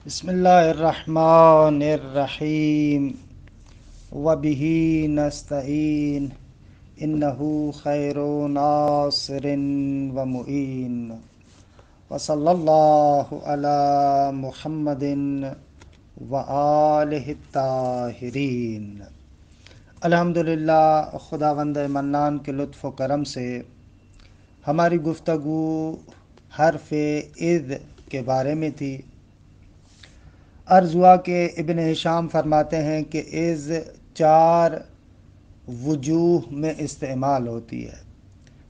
بسم اللہ الرحمن الرحیم وبہ نستعین انہ خیر ناصر ومعین وصلی اللہ علی محمد وآلہ الطاہرین۔ الحمدللہ، خداوند منان کے لطف و کرم سے ہماری گفتگو حرف اذ کے بارے میں تھی۔ عرض ہوا کہ ابن ہشام فرماتے ہیں کہ اذ 4 وجوہ میں استعمال ہوتی ہے۔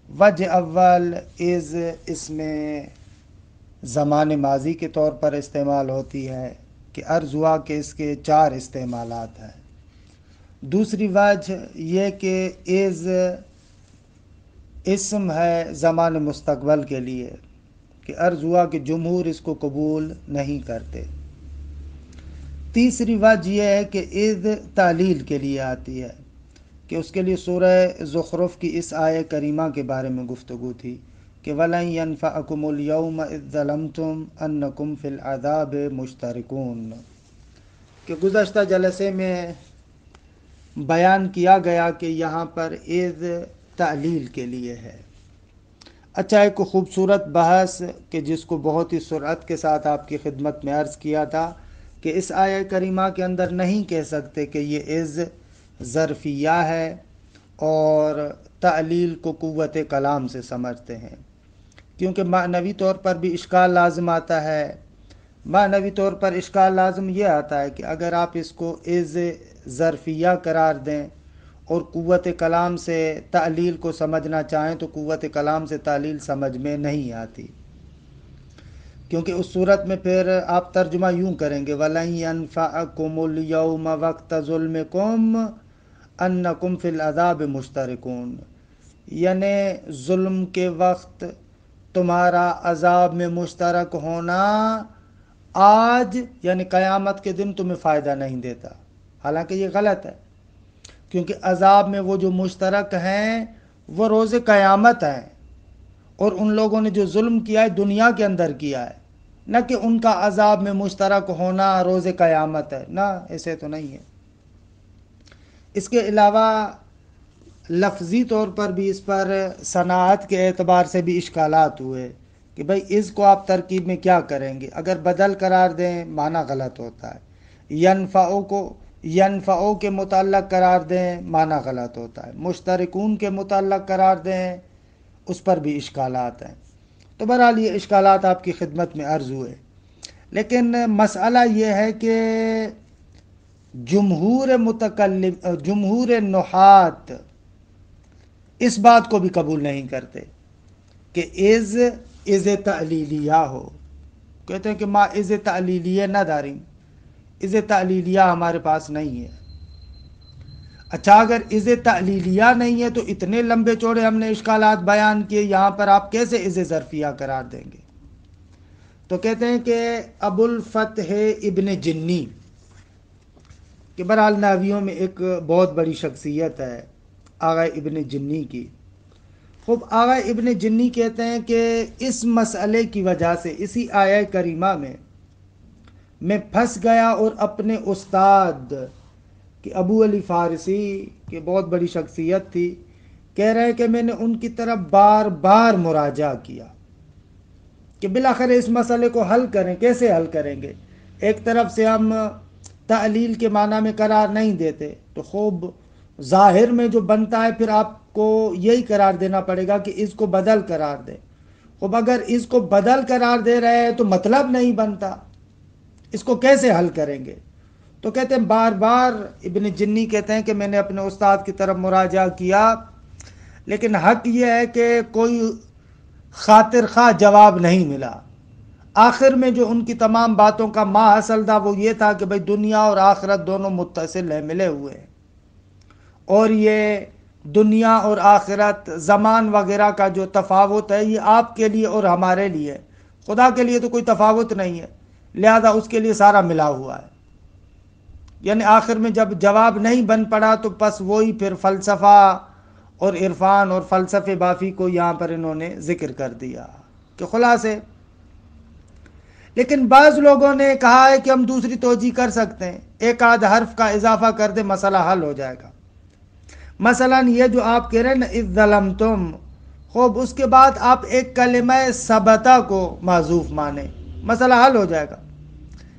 وجہ اول، اذ اس میں زمان ماضی کے طور پر استعمال ہوتی ہے کہ عرض ہوا کہ اس کے 4 استعمالات ہیں۔ دوسری وجہ یہ کہ اذ اسم ہے زمان مستقبل کے لیے، کہ عرض ہوا کہ جمہور اس کو قبول نہیں کرتے۔ تیسری وجہ یہ ہے کہ اذ تعلیل کے لیے آتی ہے، کہ اس کے لیے سورہ زخرف کی اس آیہ کریمہ کے بارے میں گفتگو تھی کہ وَلَن يَنفَعَكُمُ الْيَوْمَ إِذ ظَلَمْتُمْ أَنَّكُمْ فِي الْعَذَابِ مُشْتَرِكُونَ، کہ گزشتہ جلسے میں بیان کیا گیا کہ یہاں پر اذ تعلیل کے لیے ہے۔ اچھا، ایک خوبصورت بحث کہ جس کو بہت ہی سرعت کے ساتھ آپ کی خدمت میں عرض کیا تھا کہ اس آیہ کریمہ کے اندر نہیں کہہ سکتے کہ یہ اذ ظرفیہ ہے اور تعلیل کو قوت کلام سے سمجھتے ہیں، کیونکہ معنوی طور پر بھی اشکال لازم آتا ہے۔ معنوی طور پر اشکال لازم یہ آتا ہے کہ اگر آپ اس کو اذ ظرفیہ قرار دیں اور قوت کلام سے تعلیل کو سمجھنا چاہیں تو قوت کلام سے تعلیل سمجھ میں نہیں آتی، کیونکہ اس صورت میں پھر آپ ترجمہ یوں کریں گے وَلَن يَنفَعَكُمُ الْيَوْمَ وَقْتَ ظُلْمِكُمْ أَنَّكُمْ فِي الْعَذَابِ مُشْتَرِكُونَ، یعنی ظلم کے وقت تمہارا عذاب میں مشترک ہونا آج یعنی قیامت کے دن تمہیں فائدہ نہیں دیتا۔ حالانکہ یہ غلط ہے، کیونکہ عذاب میں وہ جو مشترک ہیں وہ روز قیامت ہیں، اور ان لوگوں نے جو ظلم کیا ہے دنیا کے اندر کیا ہے، نہ کہ ان کا عذاب میں مشترک ہونا روز قیامت ہے، نہ ایسے تو نہیں ہے۔ اس کے علاوہ لفظی طور پر بھی اس پر صناعت کے اعتبار سے بھی اشکالات ہوئے کہ بھئی اس کو آپ ترکیب میں کیا کریں گے، اگر بدل قرار دیں معنی غلط ہوتا ہے، ینفعو کو ینفعو کے متعلق قرار دیں معنی غلط ہوتا ہے، مشترکون کے متعلق قرار دیں اس پر بھی اشکالات ہیں۔ تو بہرحال یہ اشکالات آپ کی خدمت میں عرض ہوئے، لیکن مسئلہ یہ ہے کہ جمہور نحات اس بات کو بھی قبول نہیں کرتے کہ اذ تعلیلیہ ہو، کہتے ہیں کہ ما اذ تعلیلیہ نہ داریم، اذ تعلیلیہ ہمارے پاس نہیں ہے۔ اچھا، اگر اذ تعلیلیہ نہیں ہے تو اتنے لمبے چوڑے ہم نے اشکالات بیان کیے، یہاں پر آپ کیسے اذ ظرفیہ قرار دیں گے؟ تو کہتے ہیں کہ ابو الفتح ابن جنی، کہ بہرحال نحویوں میں ایک بہت بڑی شخصیت ہے آغا ابن جنی کی۔ خوب، آغا ابن جنی کہتے ہیں کہ اس مسئلے کی وجہ سے اسی آیہ کریمہ میں پھنس گیا اور اپنے استاد کہ ابو علی فارسی کہ بہت بڑی شخصیت تھی، کہہ رہے کہ میں نے ان کی طرف بار بار مراجعہ کیا کہ بالآخر اس مسئلے کو حل کریں، کیسے حل کریں گے؟ ایک طرف سے ہم تعلیل کے معنی میں قرار نہیں دیتے تو خوب ظاہر میں جو بنتا ہے پھر آپ کو یہی قرار دینا پڑے گا کہ اس کو بدل قرار دے۔ خوب، اگر اس کو بدل قرار دے رہے ہیں تو مطلب نہیں بنتا، اس کو کیسے حل کریں گے؟ تو کہتے ہیں بار بار ابن جنی کہتے ہیں کہ میں نے اپنے استاد کی طرف مراجعہ کیا، لیکن حق یہ ہے کہ کوئی خاطر خواہ جواب نہیں ملا۔ آخر میں جو ان کی تمام باتوں کا ماحصل تھا وہ یہ تھا کہ بھئی دنیا اور آخرت دونوں متصل ہیں، ملے ہوئے ہیں، اور یہ دنیا اور آخرت زمان وغیرہ کا جو تفاوت ہے یہ آپ کے لیے اور ہمارے لیے، خدا کے لیے تو کوئی تفاوت نہیں ہے، لہذا اس کے لیے سارا ملا ہوا ہے۔ یعنی آخر میں جب جواب نہیں بن پڑا تو بس وہی پھر فلسفہ اور عرفان اور فلسفے بافی کو یہاں پر انہوں نے ذکر کر دیا کہ خلاصے۔ لیکن بعض لوگوں نے کہا ہے کہ ہم دوسری توجیہ کر سکتے ہیں، ایک آدھ حرف کا اضافہ کر دے مسئلہ حل ہو جائے گا۔ مثلا یہ جو آپ کہہ رہے ہیں نا اذ ظلمتم، خوب اس کے بعد آپ ایک کلمہ ثبتہ کو معذوف مانیں، مسئلہ حل ہو جائے گا۔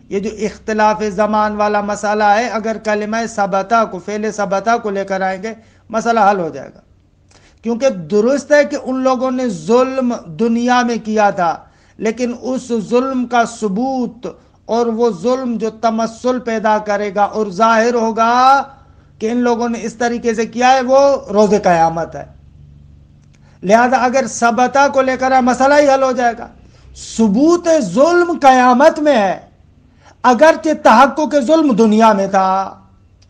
یہ جو اختلاف زمان والا مسئلہ ہے، اگر کلمہ ثبتہ کو، فعل ثبتہ کو لے کر آئیں گے مسئلہ حل ہو جائے گا، کیونکہ درست ہے کہ ان لوگوں نے ظلم دنیا میں کیا تھا، لیکن اس ظلم کا ثبوت اور وہ ظلم جو تمثل پیدا کرے گا اور ظاہر ہوگا کہ ان لوگوں نے اس طریقے سے کیا ہے، وہ روز قیامت ہے۔ لہذا اگر ثبتہ کو لے کر مسئلہ ہی حل ہو جائے گا۔ ثبوت ظلم قیامت میں ہے، اگرچہ تحقق ظلم دنیا میں تھا۔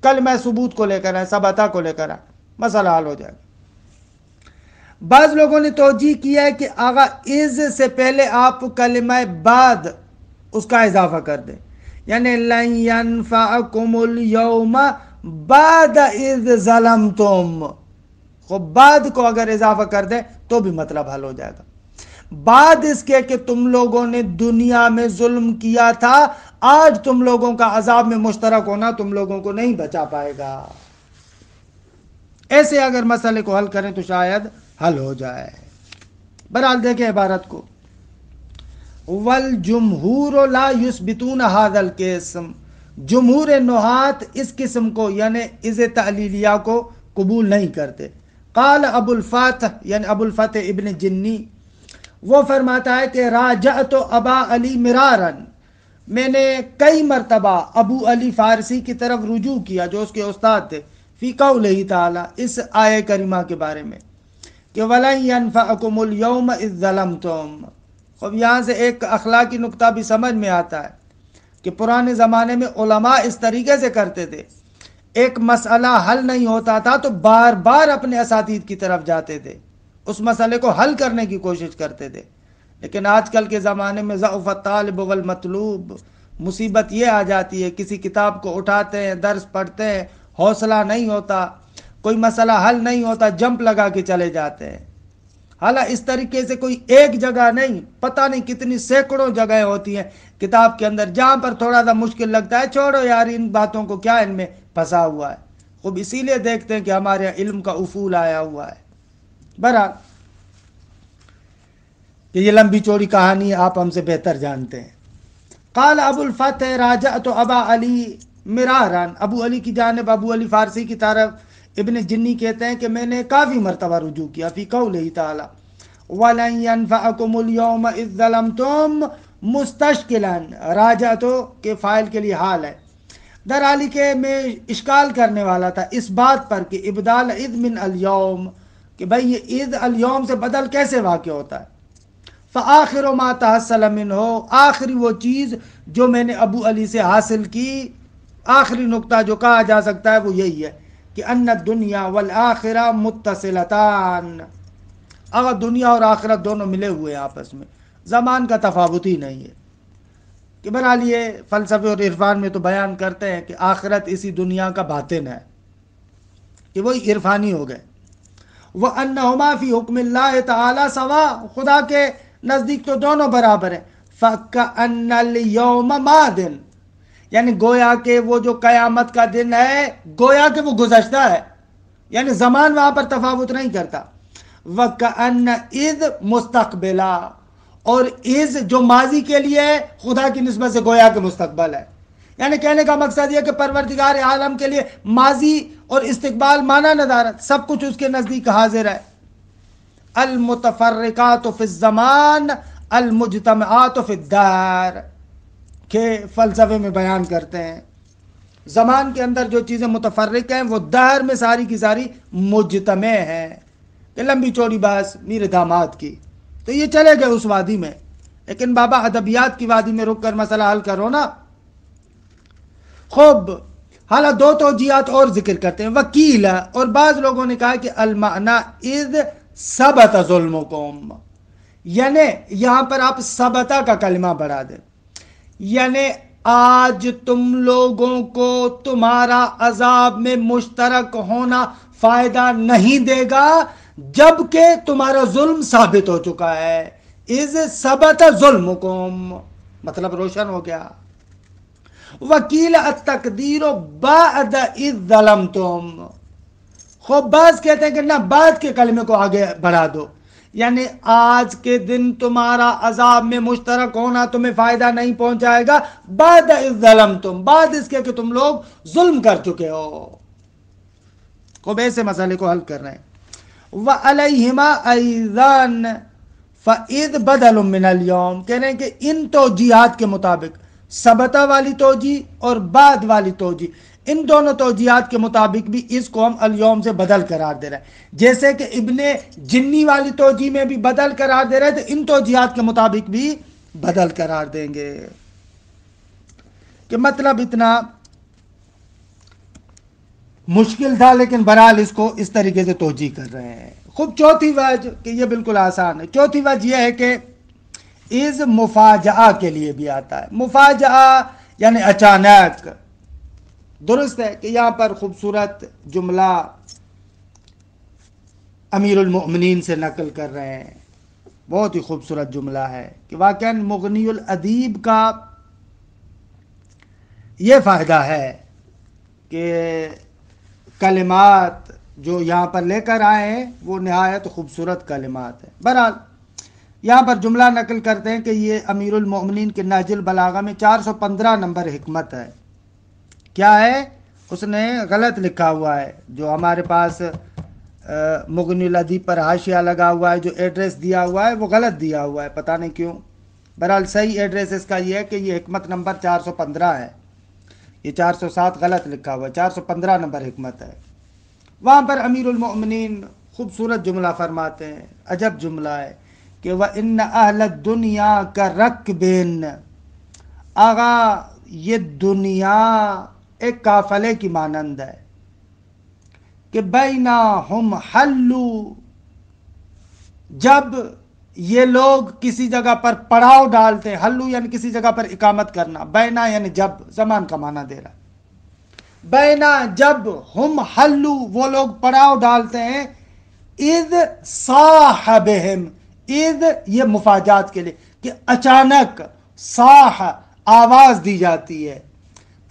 کلمہ ثبوت کو لے کر ہے، ثبتہ کو لے کر ہے، مسئلہ حل ہو جائے گا۔ بعض لوگوں نے توجیہ کیا ہے کہ آغا از سے پہلے آپ کلمہ بعد اس کا اضافہ کر دیں، یعنی لن ینفعکم اليوم بعد اذ ظلمتم، خب بعد کو اگر اضافہ کر دیں تو بھی مطلب حل ہو جائے گا۔ بعد اس کے کہ تم لوگوں نے دنیا میں ظلم کیا تھا، آج تم لوگوں کا عذاب میں مشترک ہونا تم لوگوں کو نہیں بچا پائے گا۔ ایسے اگر مسئلے کو حل کریں تو شاید حل ہو جائے۔ بہرحال دیکھیں عبارت کو، والجمہور لا یثبتون ھذا القسم، جمہور نحات اس قسم کو یعنی از تعلیلیہ کو قبول نہیں کرتے۔ قال ابو الفتح یعنی ابو الفتح ابن جنی، وہ فرماتا ہے کہ راجعت ابا علی مرارا، میں نے کئی مرتبہ ابو علی فارسی کی طرف رجوع کیا جو اس کے استاد تھے، فی قولہ تعالی، اس آیہ کریمہ کے بارے میں کہ وَلَن يَنفَعَكُمُ الْيَوْمَ اِذْ ظَلَمْتُمْ۔ اب یہاں سے ایک اخلاقی نقطہ بھی سمجھ میں آتا ہے کہ پرانے زمانے میں علماء اس طریقے سے کرتے تھے، ایک مسئلہ حل نہیں ہوتا تھا تو بار بار اپنے اساتید کی طرف جاتے تھے، اس مسئلے کو حل کرنے کی کوشش کرتے تھے۔ لیکن آج کل کے زمانے میں ضعف الطالب والمطلوب، مصیبت یہ آ جاتی ہے کسی کتاب کو اٹھاتے ہیں، درس پڑھتے ہیں، حوصلہ نہیں ہوتا، کوئی مسئلہ حل نہیں ہوتا، جمپ لگا کے چلے جاتے ہیں۔ حالانکہ اس طریقے سے کوئی ایک جگہ نہیں، پتہ نہیں کتنی سینکڑوں جگہیں ہوتی ہیں کتاب کے اندر، جہاں پر تھوڑا سا مشکل لگتا ہے چھوڑو یار ان باتوں کو، کیا ان میں پھنسا ہوا ہے۔ خوب اسی لیے دیکھتے ہیں کہ ہمارے یہاں علم کا افول آیا ہوا ہے۔ بہرحال کہ یہ لمبی چوڑی کہانی آپ ہم سے بہتر جانتے ہیں۔ قال ابو الفتح راجعت ابا علی مراران، ابو علی کی جانب، ابو علی فارسی کی طرف ابن جنی کہتے ہیں کہ میں نے کافی مرتبہ رجوع کیا، فی قولہ تعالی وَلَن يَنفَعَكُمُ الْيَوْمَ اِذْ ظَلَمْتُمْ، مستشکلاً راجعتو کے فاعل کے لیے حال ہے، در حالی کہ میں اشکال کرنے والا تھا اس بات پر کہ ابدال اذ من اليوم، کہ بھئی یہ اذ اليوم سے بدل کیسے واقع ہوتا ہے۔ فآخر ما تحصل منہ، آخری وہ چیز جو میں نے ابو علی سے حاصل کی، آخری نقطہ جو کہا جا سکتا ہے وہ یہی ہے کہ ان الدنیا والآخرہ متصلتان، اگر دنیا اور آخرت دونوں ملے ہوئے ہیں آپس میں، زمان کا تفاوت ہی نہیں ہے۔ کہ بہرحال یہ فلسفے اور عرفان میں تو بیان کرتے ہیں کہ آخرت اسی دنیا کا باطن ہے، کہ وہی عرفانی ہو گئے۔ وَأَنَّهُمَا فِي حُکْمِ اللَّهِ تَعَالَى سَوَاءٌ، خدا کے نزدیک تو دونوں برابر ہیں۔ فَكَأَنَّ الْيَوْمَ مَاضٍ، یعنی گویا کہ وہ جو قیامت کا دن ہے گویا کہ وہ گزشتہ ہے، یعنی زمان وہاں پر تفاوت نہیں کرتا۔ وَكَأَنَّ اِذْ مُسْتَقْبِلًا، اور اِذ جو ماضی کے لیے ہے خدا کی نسبت سے گویا کہ مستقبل ہے۔ یعنی کہنے کا مقصد یہ کہ پروردگار عالم کے لیے ماضی اور استقبال معنی ندارت، سب کچھ اس کے نزدیک حاضر ہے۔ المتفرقات فی الزمان المجتمعات فی الدار، کہ فلسفے میں بیان کرتے ہیں زمان کے اندر جو چیزیں متفرق ہیں وہ دہر میں ساری کی ساری مجتمع ہیں۔ کہ لمبی چوڑی بحث میر داماد کی، تو یہ چلے گئے اس وادی میں، لیکن بابا ادبیات کی وادی میں رک کر مسئلہ حل کرو نا۔ خوب حالا دو توجیہات اور ذکر کرتے ہیں۔ وکیل، اور بعض لوگوں نے کہا کہ المعنی اذ ثبت ظلمکم، یعنی یہاں پر آپ ثبتہ کا کلمہ بڑھا دیں، یعنی آج تم لوگوں کو تمہارا عذاب میں مشترک ہونا فائدہ نہیں دے گا جبکہ تمہارا ظلم ثابت ہو چکا ہے۔ اذ ثبت ظلمکم، مطلب روشن ہو گیا۔ وکیل التقدیر بعد اذ ظلمتم، خوب بعض کہتے ہیں کہ نہ بعد کے کلمے کو آگے بڑھا دو، یعنی آج کے دن تمہارا عذاب میں مشترک ہونا تمہیں فائدہ نہیں پہنچائے گا، بعد اذ ظلمتم، بعد اس کے کہ تم لوگ ظلم کر چکے ہو۔ خوب ایسے مسئلے کو حل کر رہے ہیں۔ وَعَلَيْهِمَا أَيْضًا فَإِذْ بَدَلٌ مِّنَ الْيَوْمِ، کہہ رہے ہیں کہ ان توجیہات کے مطابق، ثبتہ والی توجیہ اور بعد والی توجیہ، ان دونوں توجیہات کے مطابق بھی اس کو ہم الیوم سے بدل قرار دے رہے ہیں۔ جیسے کہ ابن جنی والی توجیہ میں بھی بدل قرار دے رہے ہیں، تو ان توجیہات کے مطابق بھی بدل قرار دیں گے، کہ مطلب اتنا مشکل تھا لیکن بہرحال اس کو اس طریقے سے توجیہ کر رہے ہیں۔ خوب چوتھی وجہ کہ یہ بالکل آسان ہے، چوتھی وجہ یہ ہے کہ از مفاجعہ کے لیے بھی آتا ہے۔ مفاجعہ یعنی اچانک، درست ہے کہ یہاں پر خوبصورت جملہ امیر المؤمنین سے نقل کر رہے ہیں، بہت ہی خوبصورت جملہ ہے کہ واقعاً مغنی الادیب کا یہ فائدہ ہے کہ کلمات جو یہاں پر لے کر آئے ہیں وہ نہایت خوبصورت کلمات ہیں۔ بہرحال یہاں پر جملہ نقل کرتے ہیں کہ یہ امیر المؤمنین کے نہج البلاغہ میں 415 نمبر حکمت ہے۔ کیا ہے؟ اس نے غلط لکھا ہوا ہے، جو ہمارے پاس مغنی الادیب پر حاشیہ لگا ہوا ہے، جو ایڈریس دیا ہوا ہے وہ غلط دیا ہوا ہے، پتہ نہیں کیوں۔ بہرحال صحیح ایڈریس اس کا یہ ہے کہ یہ حکمت نمبر 415 ہے، یہ 407 غلط لکھا ہوا ہے، 415 نمبر حکمت ہے۔ وہاں پر امیر المؤمنین خوبصورت جملہ فرماتے ہیں، عجب جملہ ہے کہ وَإِنَّ أَهْلَ الدُّنْيَا كَرَكْبٍ، آغا یہ دنیا ایک قافلے کی مانند ہے، کہ بینہم حلو، جب یہ لوگ کسی جگہ پر پڑاؤ ڈالتے ہیں، حلو یعنی کسی جگہ پر اقامت کرنا، بینا یعنی جب، زمان کا معنی دے رہا ہے، بینا جب، ہم حلو وہ لوگ پڑاؤ ڈالتے ہیں، اذ صاحبہم، اذ یہ مفاجات کے لیے کہ اچانک، صاح آواز دی جاتی ہے،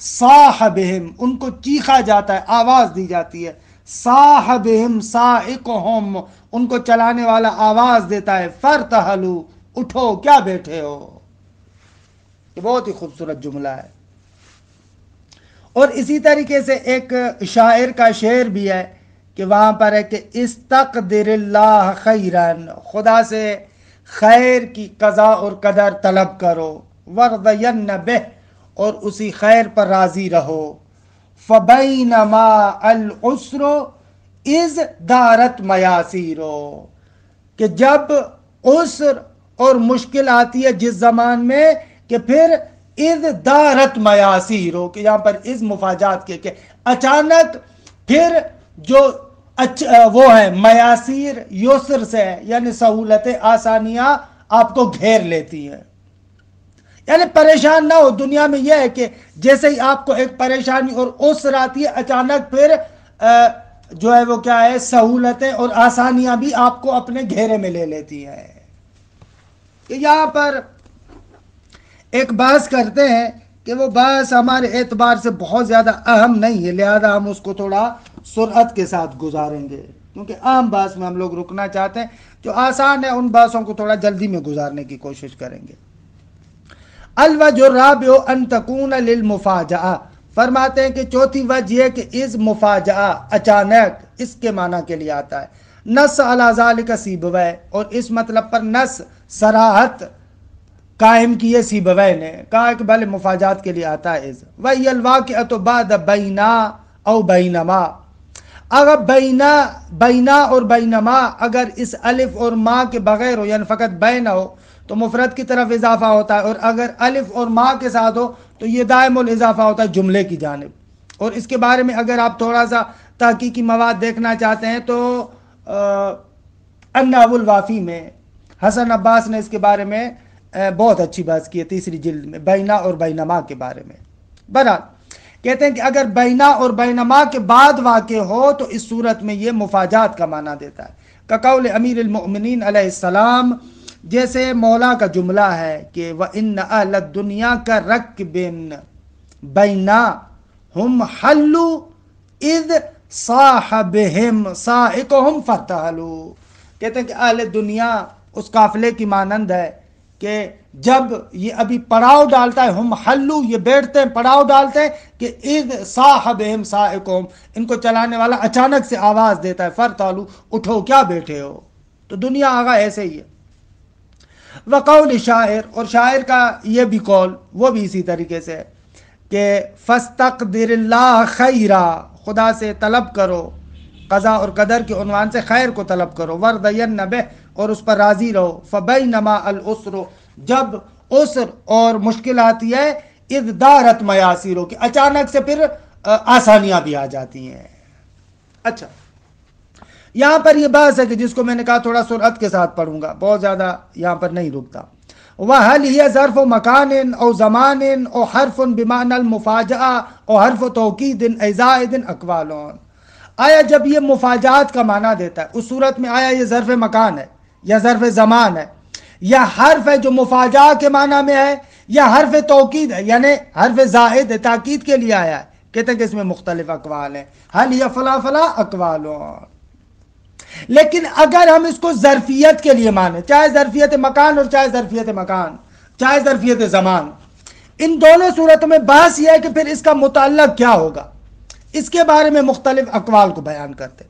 صاحبہم ان کو چیخا جاتا ہے، آواز دی جاتی ہے، صاحبہم صائقہم ان کو چلانے والا آواز دیتا ہے، فرتحلو اٹھو کیا بیٹھے ہو۔ یہ بہت ہی خوبصورت جملہ ہے۔ اور اسی طریقے سے ایک شاعر کا شعر بھی ہے کہ وہاں پر ہے کہ استقدر اللہ خیرن، خدا سے خیر کی قضا اور قدر طلب کرو، وَرْضَيَنَّ بِهِ اور اسی خیر پر راضی رہو، فَبَيْنَمَا الْعُسْرُ اِذْ دَارَتْ مَيَاسِيرُ، کہ جب عسر اور مشکل آتی ہے جس زمان میں، کہ پھر اذ دارت میاسیرو، کہ یہاں پر از مفاجات کے کہ اچانک پھر جو وہ ہے میاسیر یسر سے ہے، یعنی سہولتیں آسانیاں آپ کو گھیر لیتی ہیں، یعنی پریشان نہ ہو۔ دنیا میں یہ ہے کہ جیسے ہی آپ کو ایک پریشانی اور عسر آتی ہے، اچانک پھر جو ہے وہ کیا ہے، سہولتیں اور آسانیاں بھی آپ کو اپنے گھیرے میں لے لیتی ہیں۔ یہاں پر ایک بحث کرتے ہیں کہ وہ بحث ہمارے اعتبار سے بہت زیادہ اہم نہیں ہے، لہذا ہم اس کو تھوڑا سرعت کے ساتھ گزاریں گے، کیونکہ اہم بحث میں ہم لوگ رکنا چاہتے ہیں، جو آسان ہے ان بحثوں کو تھوڑا جلدی میں گزارنے کی کوشش کریں گے۔ الوجہ الرابع ان تکون للمفاجأہ، فرماتے ہیں کہ چوتھی وجہ یہ کہ از مفاجأہ اچانک، اس کے معنی کے لیے آتا ہے، نص علی ذالک سیبویہ، اور اس مطلب پر نص صراحت قائم کیے سیبویہ نے، کہا کہ بھلے مفاجات کے لیے آتا ہے از، وہی الواقعۃ بعد بینا او بینما، اگر بینا اور بینما اگر اس الف اور ما کے بغیر ہو، یعنی فقط بین ہو تو مفرد کی طرف اضافہ ہوتا ہے، اور اگر الف اور ما کے ساتھ ہو تو یہ دائم الاضافہ ہوتا ہے جملے کی جانب۔ اور اس کے بارے میں اگر آپ تھوڑا سا تحقیقی مواد دیکھنا چاہتے ہیں تو النحو الوافی میں حسن عباس نے اس کے بارے میں بہت اچھی بات کی ہے، تیسری جلد میں، بینا اور بینما کے بارے میں۔ بہرحال کہتے ہیں کہ اگر بینا اور بینما کے بعد واقع ہو تو اس صورت میں یہ مفاجات کا معنی دیتا ہے، کقول امیر المؤمنین علیہ السلام جیسے مولا کا جملہ ہے کہ وَإِنَّ أَهْلَ الدُّنْيَا كَرَكْبٍ بَيْنَهُمْ حَلُّوا إِذْ صَاحَ بِهِمْ صَاعِقُهُمْ فَارْتَحَلُوا، کہتے ہیں کہ اہل دنیا اس قافلے کی مانند ہے کہ جب یہ ابھی پڑاؤ ڈالتا ہے، ہم حلو، یہ بیٹھتے ہیں پڑاؤ ڈالتے ہیں کہ اذ صاح بہم صائقہم، ان کو چلانے والا اچانک سے آواز دیتا ہے فرتالو، اٹھو کیا بیٹھے ہو. تو دنیا آگا ایسے ہی ہے. وقول شاعر، اور شاعر کا یہ بھی قول وہ بھی اسی طریقے سے ہے کہ فاستقدر اللہ خیرا، خدا سے طلب کرو، قضا اور قدر کے عنوان سے خیر کو طلب کرو، وردین بہ، اور اس پر راضی رہو، فبینما العسر، جب عسر اور مشکل آتی ہے، اذ دارت میاسر، کہ اچانک سے پھر آسانیاں بھی آ جاتی ہیں. اچھا، یہاں پر یہ بات ہے کہ جس کو میں نے کہا تھوڑا سرعت کے ساتھ پڑھوں گا، بہت زیادہ یہاں پر نہیں رکتا. وَهَلْ هِيَ ظَرْفُ مَكَانٍ أَوْ زَمَانٍ أَوْ حَرْفٌ بِمَعْنَى الْمُفَاجَأَةِ أَوْ حَرْفُ تَوْكِيدٍ أَوْ زَائِدٍ أَقْوَالٌ. آیا جب یہ مفاجات کا معنی دیتا ہے اس صورت میں آیا یہ ظرف مکان ہے یا ظرف زمان ہے یا حرف ہے جو مفاجہ کے معنی میں ہے یا حرف توکید ہے یعنی حرف زائد ہے، تاکید کے لیے آیا ہے. کہتے ہیں کہ اس میں مختلف اقوال ہیں، حل یا فلا فلا اقوال. لیکن اگر ہم اس کو ظرفیت کے لیے مانیں، چاہے ظرفیت مکان اور چاہے ظرفیت مکان، چاہے ظرفیت زمان، ان دونوں صورتوں میں بحث یہ ہے کہ پھر اس کا متعلق کیا ہوگا، اس کے بارے میں مختلف اقوال کو بیان کرتے.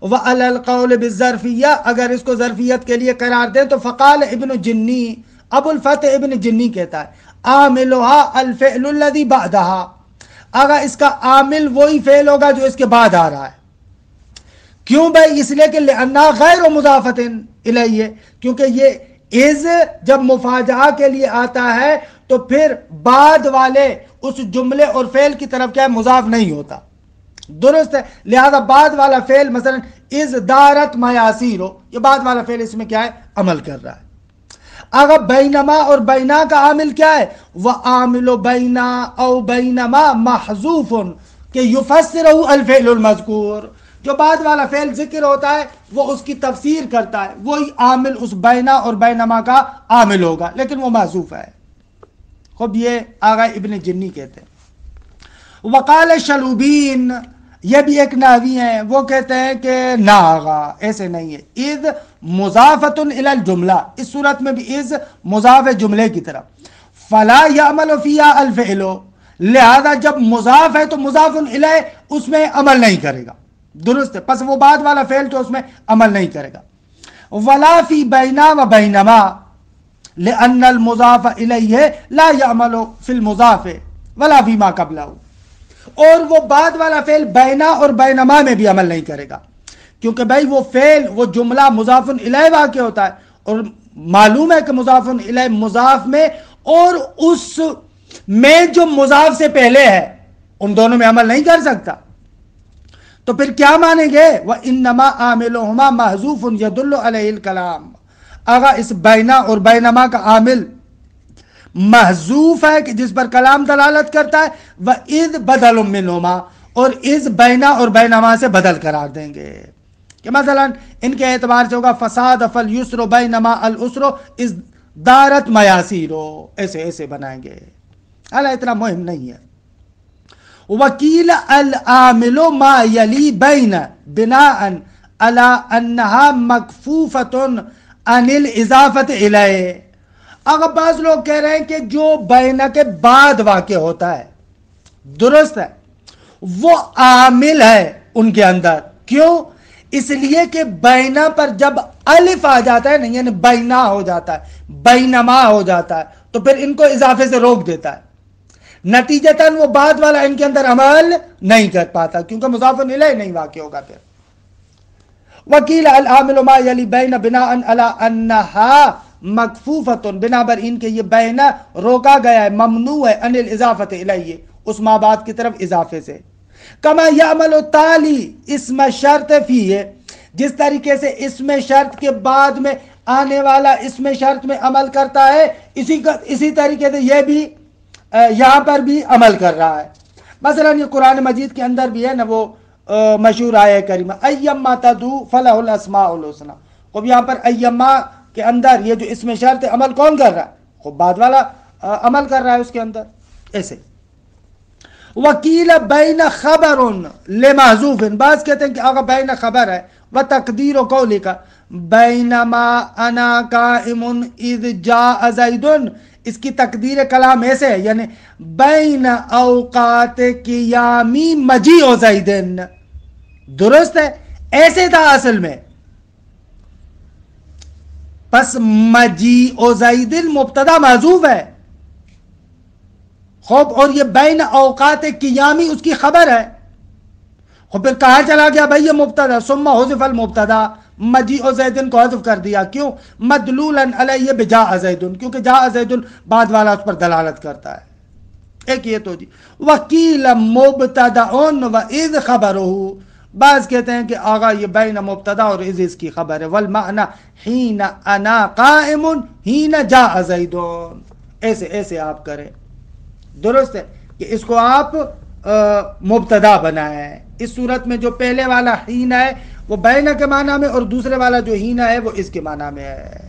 وَعَلَى الْقَوْلِ بِالظَّرْفِيَّةِ، اگر اس کو ظرفیت کے لیے قرار دیں تو فقال ابن جنی، ابو الفتح ابن جنی کہتا ہے عاملها الفعل الذي بعدها، اگر اس کا عامل وہی فعل ہوگا جو اس کے بعد آ رہا ہے. کیوں بھائی؟ اس لیے کہ لأنها غیر مضافۃ الیہ، کیونکہ یہ از جب مفاجعہ کے لیے آتا ہے تو پھر بعد والے اس جملے اور فعل کی طرف کیا ہے، مضاف نہیں ہوتا. درست ہے، لہذا بعد والا فعل مثلا از دارت میاسیر، یہ بعد والا فعل اس میں کیا ہے، عمل کر رہا ہے. اگر بینما اور بینا کا عامل کیا ہے، وعامل بینا او بینما محذوف کہ یفسرہ الفعل المذکور، جو بعد والا فعل ذکر ہوتا ہے وہ اس کی تفسیر کرتا ہے، وہی عامل اس بینا اور بینما کا عامل ہوگا لیکن وہ محذوف ہے. خب یہ آغا ابن جنی کہتے ہیں. وقال شلوبین، یہ بھی ایک نحوی ہیں، وہ کہتے ہیں کہ نہ آغا ایسے نہیں ہے. اذ مضافۃ الی الجملہ، اس صورت میں بھی اذ مضاف جملے کی طرف، فلا یعمل فیہا الفعل، لہذا جب مضاف ہے تو مضاف الی اس میں عمل نہیں کرے گا. درست ہے، پس وہ بعد والا فعل تو اس میں عمل نہیں کرے گا. ولا فی بینا و بینما لأن المضاف الیہ لا یعمل فی المضاف ولا فی ما قبلہ، اور وہ بعد والا فعل بینا اور بینما میں بھی عمل نہیں کرے گا کیونکہ بھائی وہ فعل، وہ جملہ مضاف الیہ واقع ہوتا ہے اور معلوم ہے کہ مضاف الیہ مضاف میں اور اس میں جو مضاف سے پہلے ہے ان دونوں میں عمل نہیں کر سکتا. تو پھر کیا مانیں گے، وَإِنَّمَا عَامِلُهُمَا مَحْذُوفٌ يَدُلُّ عَلَيْهِ الْكَلَامُ، اگر اس بینا اور بینما کا عامل محذوف ہے کہ جس پر کلام دلالت کرتا ہے، وَإِذْ بَدَلٌ مِّنْهُمَا، اور اس بینا اور بینما سے بدل قرار دیں گے کہ مثلا ان کے اعتبار سے ہوگا فساد فَالْيُسْرُ بَيْنَمَا الْأُسْرُ اِذْ دارت میاسیرو، ایسے ایسے بنائیں گے. حالانکہ اتنا مہم نہیں ہے. وکیل العامل ما یلی بین بناء علی انہا مکفوفۃ عن الاضافۃ الیہ، اگر بعض لوگ کہہ رہے ہیں کہ جو بین کے بعد واقع ہوتا ہے، درست ہے، وہ عامل ہے ان کے اندر. کیوں؟ اس لیے کہ بینا پر جب الف آ جاتا ہے نا، یعنی بینا ہو جاتا ہے، بینما ہو جاتا ہے، تو پھر ان کو اضافے سے روک دیتا ہے، نتیجتاً وہ بعد والا ان کے اندر عمل نہیں کر پاتا کیونکہ مضاف الیہ نہیں واقع ہوگا. پھر وکیل العامل ما یلی بین بناء علی انہا مکفوفۃ، بنا بر ان کے یہ بینا روکا گیا ہے، ممنوع ہے، ان الاضافۃ الیہ اس ما بعد کی طرف اضافے سے. کما یعمل التالی اسم شرط فیہ، جس طریقے سے اسم شرط کے بعد میں آنے والا اسم شرط میں عمل کرتا ہے، اسی طریقے سے یہ بھی یہاں پر بھی عمل کر رہا ہے. مثلا یہ قرآن مجید کے اندر بھی ہے نا وہ مشہور آیہ کریمہ ایما تدعو فلہ الاسماء الحسنی. اب یہاں پر ایما کے اندر یہ جو اس میں شرط عمل کون کر رہا ہے؟ خود بعد والا عمل کر رہا ہے اس کے اندر. ایسے وکیل بین خبر لمحذوف، بعض کہتے ہیں کہ آگا بین خبر ہے و تقدیر و قولی کا بینما انا قائم اذ جاء زید، اس کی تقدیر کلام ایسے ہے یعنی بین اوقات قیامی مجیء زید، درست ہے ایسے تھا اصل میں. پس مجیء زید مبتدا محذوف ہے خوب، اور یہ بین اوقات قیامی اس کی خبر ہے. خوب پھر کہاں چلا گیا بھائی یہ مبتدا؟ ثم حذف المبتدا، مجیء زید کو حذف کر دیا. کیوں؟ مدلولا علیہ بجاء زید، کیونکہ جاء زید بعد والا اس پر دلالت کرتا ہے. ایک یہ تو جی وکیل مبتدا و اذ خبرہ، بعض کہتے ہیں کہ آگا یہ بین مبتدا اور اذ اس کی خبر ہے. والمعنی حین انا قائم حین جاء زید، ایسے ایسے آپ کریں. درست ہے کہ اس کو آپ مبتدا بنائیں. اس صورت میں جو پہلے والا حین ہے وہ بین کے معنی میں، اور دوسرے والا جو حین ہے وہ اس کے معنی میں ہے.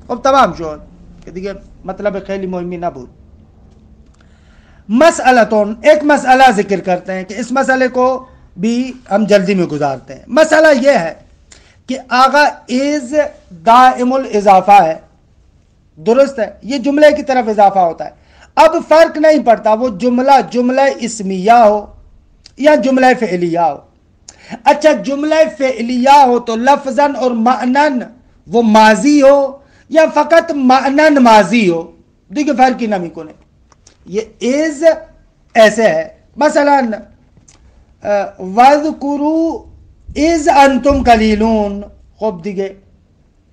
اب تمام شوہر کہ دیکھیں مطلب خیلی مہمی نہ بھول. مسئلتون، ایک مسئلہ ذکر کرتے ہیں کہ اس مسئلے کو بھی ہم جلدی میں گزارتے ہیں. مسئلہ یہ ہے کہ آغا از دائم الاضافہ ہے، درست ہے، یہ جملے کی طرف اضافہ ہوتا ہے. اب فرق نہیں پڑتا وہ جملہ اسمیہ ہو یا جملہ فعلیہ ہو. اچھا جملہ فعلیہ ہو تو لفظاً اور معنن وہ ماضی ہو یا فقط معنن ماضی ہو، دیکھیں فرق ہی نمی کو نہیں. یہ از ایسے ہے مثلا وَاذْكُرُوا اِذْ أَنْتُمْ قَلِيلُونَ، خوب دیکھیں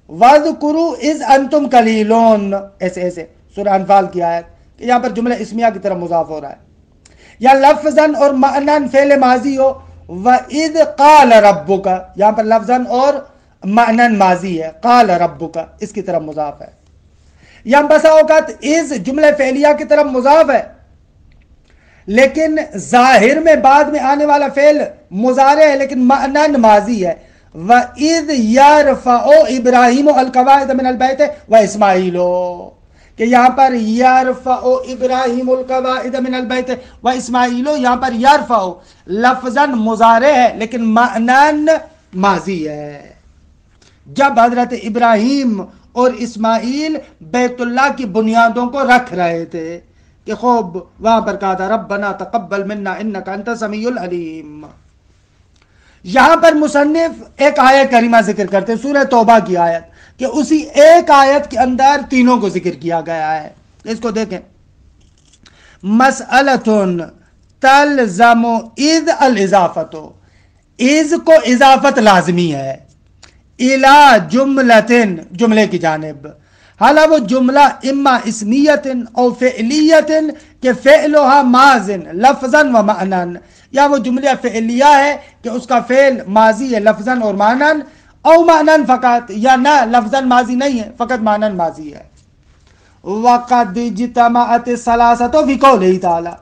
وَاذْكُرُوا اِذْ أَنْتُمْ قَلِيلُونَ، ایسے ایسے سورہ انفال کی آیت کہ یہاں پر جملہ اسمیہ کی طرف مضاف ہو رہا ہے. یا لفظاً اور معنن فعل ماضی ہو وَإِذْ قَالَ رَبُّكَ، یہاں پر لفظاً اور معنن ماضی ہے، قال ربک اس کی طرف مضاف ہے. یا بسا اوقات از جملہ فعلیہ کی طرف مضاف ہے لیکن ظاہر میں بعد میں آنے والا فعل مضارع ہے لیکن معنن ماضی ہے. وَإِذْ يَرْفَعُ إِبْرَاهِيمُ الْقَوَاعِدَ مِنَ الْبَيْتِ وَإِسْمَاعِيلُ، کہ یہاں پر یرفع ابراہیم القواعد من البیت و اسماعیل، یہاں پر یرفع لفظاً مضارع ہے لیکن معنن ماضی ہے. جب حضرت ابراہیم اور اسماعیل بیت اللہ کی بنیادوں کو رکھ رہے تھے کہ خوب وہاں پر کہا تھا ربنا تقبل منا انک انت السمیع العلیم. یہاں پر مصنف ایک آیت کریمہ ذکر کرتے ہیں سورہ توبہ کی آیت، کہ اسی ایک آیت کے اندر تینوں کو ذکر کیا گیا ہے. اس کو دیکھیں مسئلتن تلزم اذ الاضافت، اذ کو اضافت لازمی ہے الی جملتن، جملے کی جانب. حالا وہ جملہ اما اسمیت او فعلیت کہ فعلها ماضن لفظاً و معنن، یا وہ جملہ فعلیہ ہے کہ اس کا فعل ماضی ہے لفظاً اور معنن، او معنن فقط، یا نہ لفظاً ماضی نہیں ہے فقط معنن ماضی ہے. وَقَدْ اجْتَمَعَتِ الثَّلَاثَةُ فِي قَوْلِهِ تَعَالَى،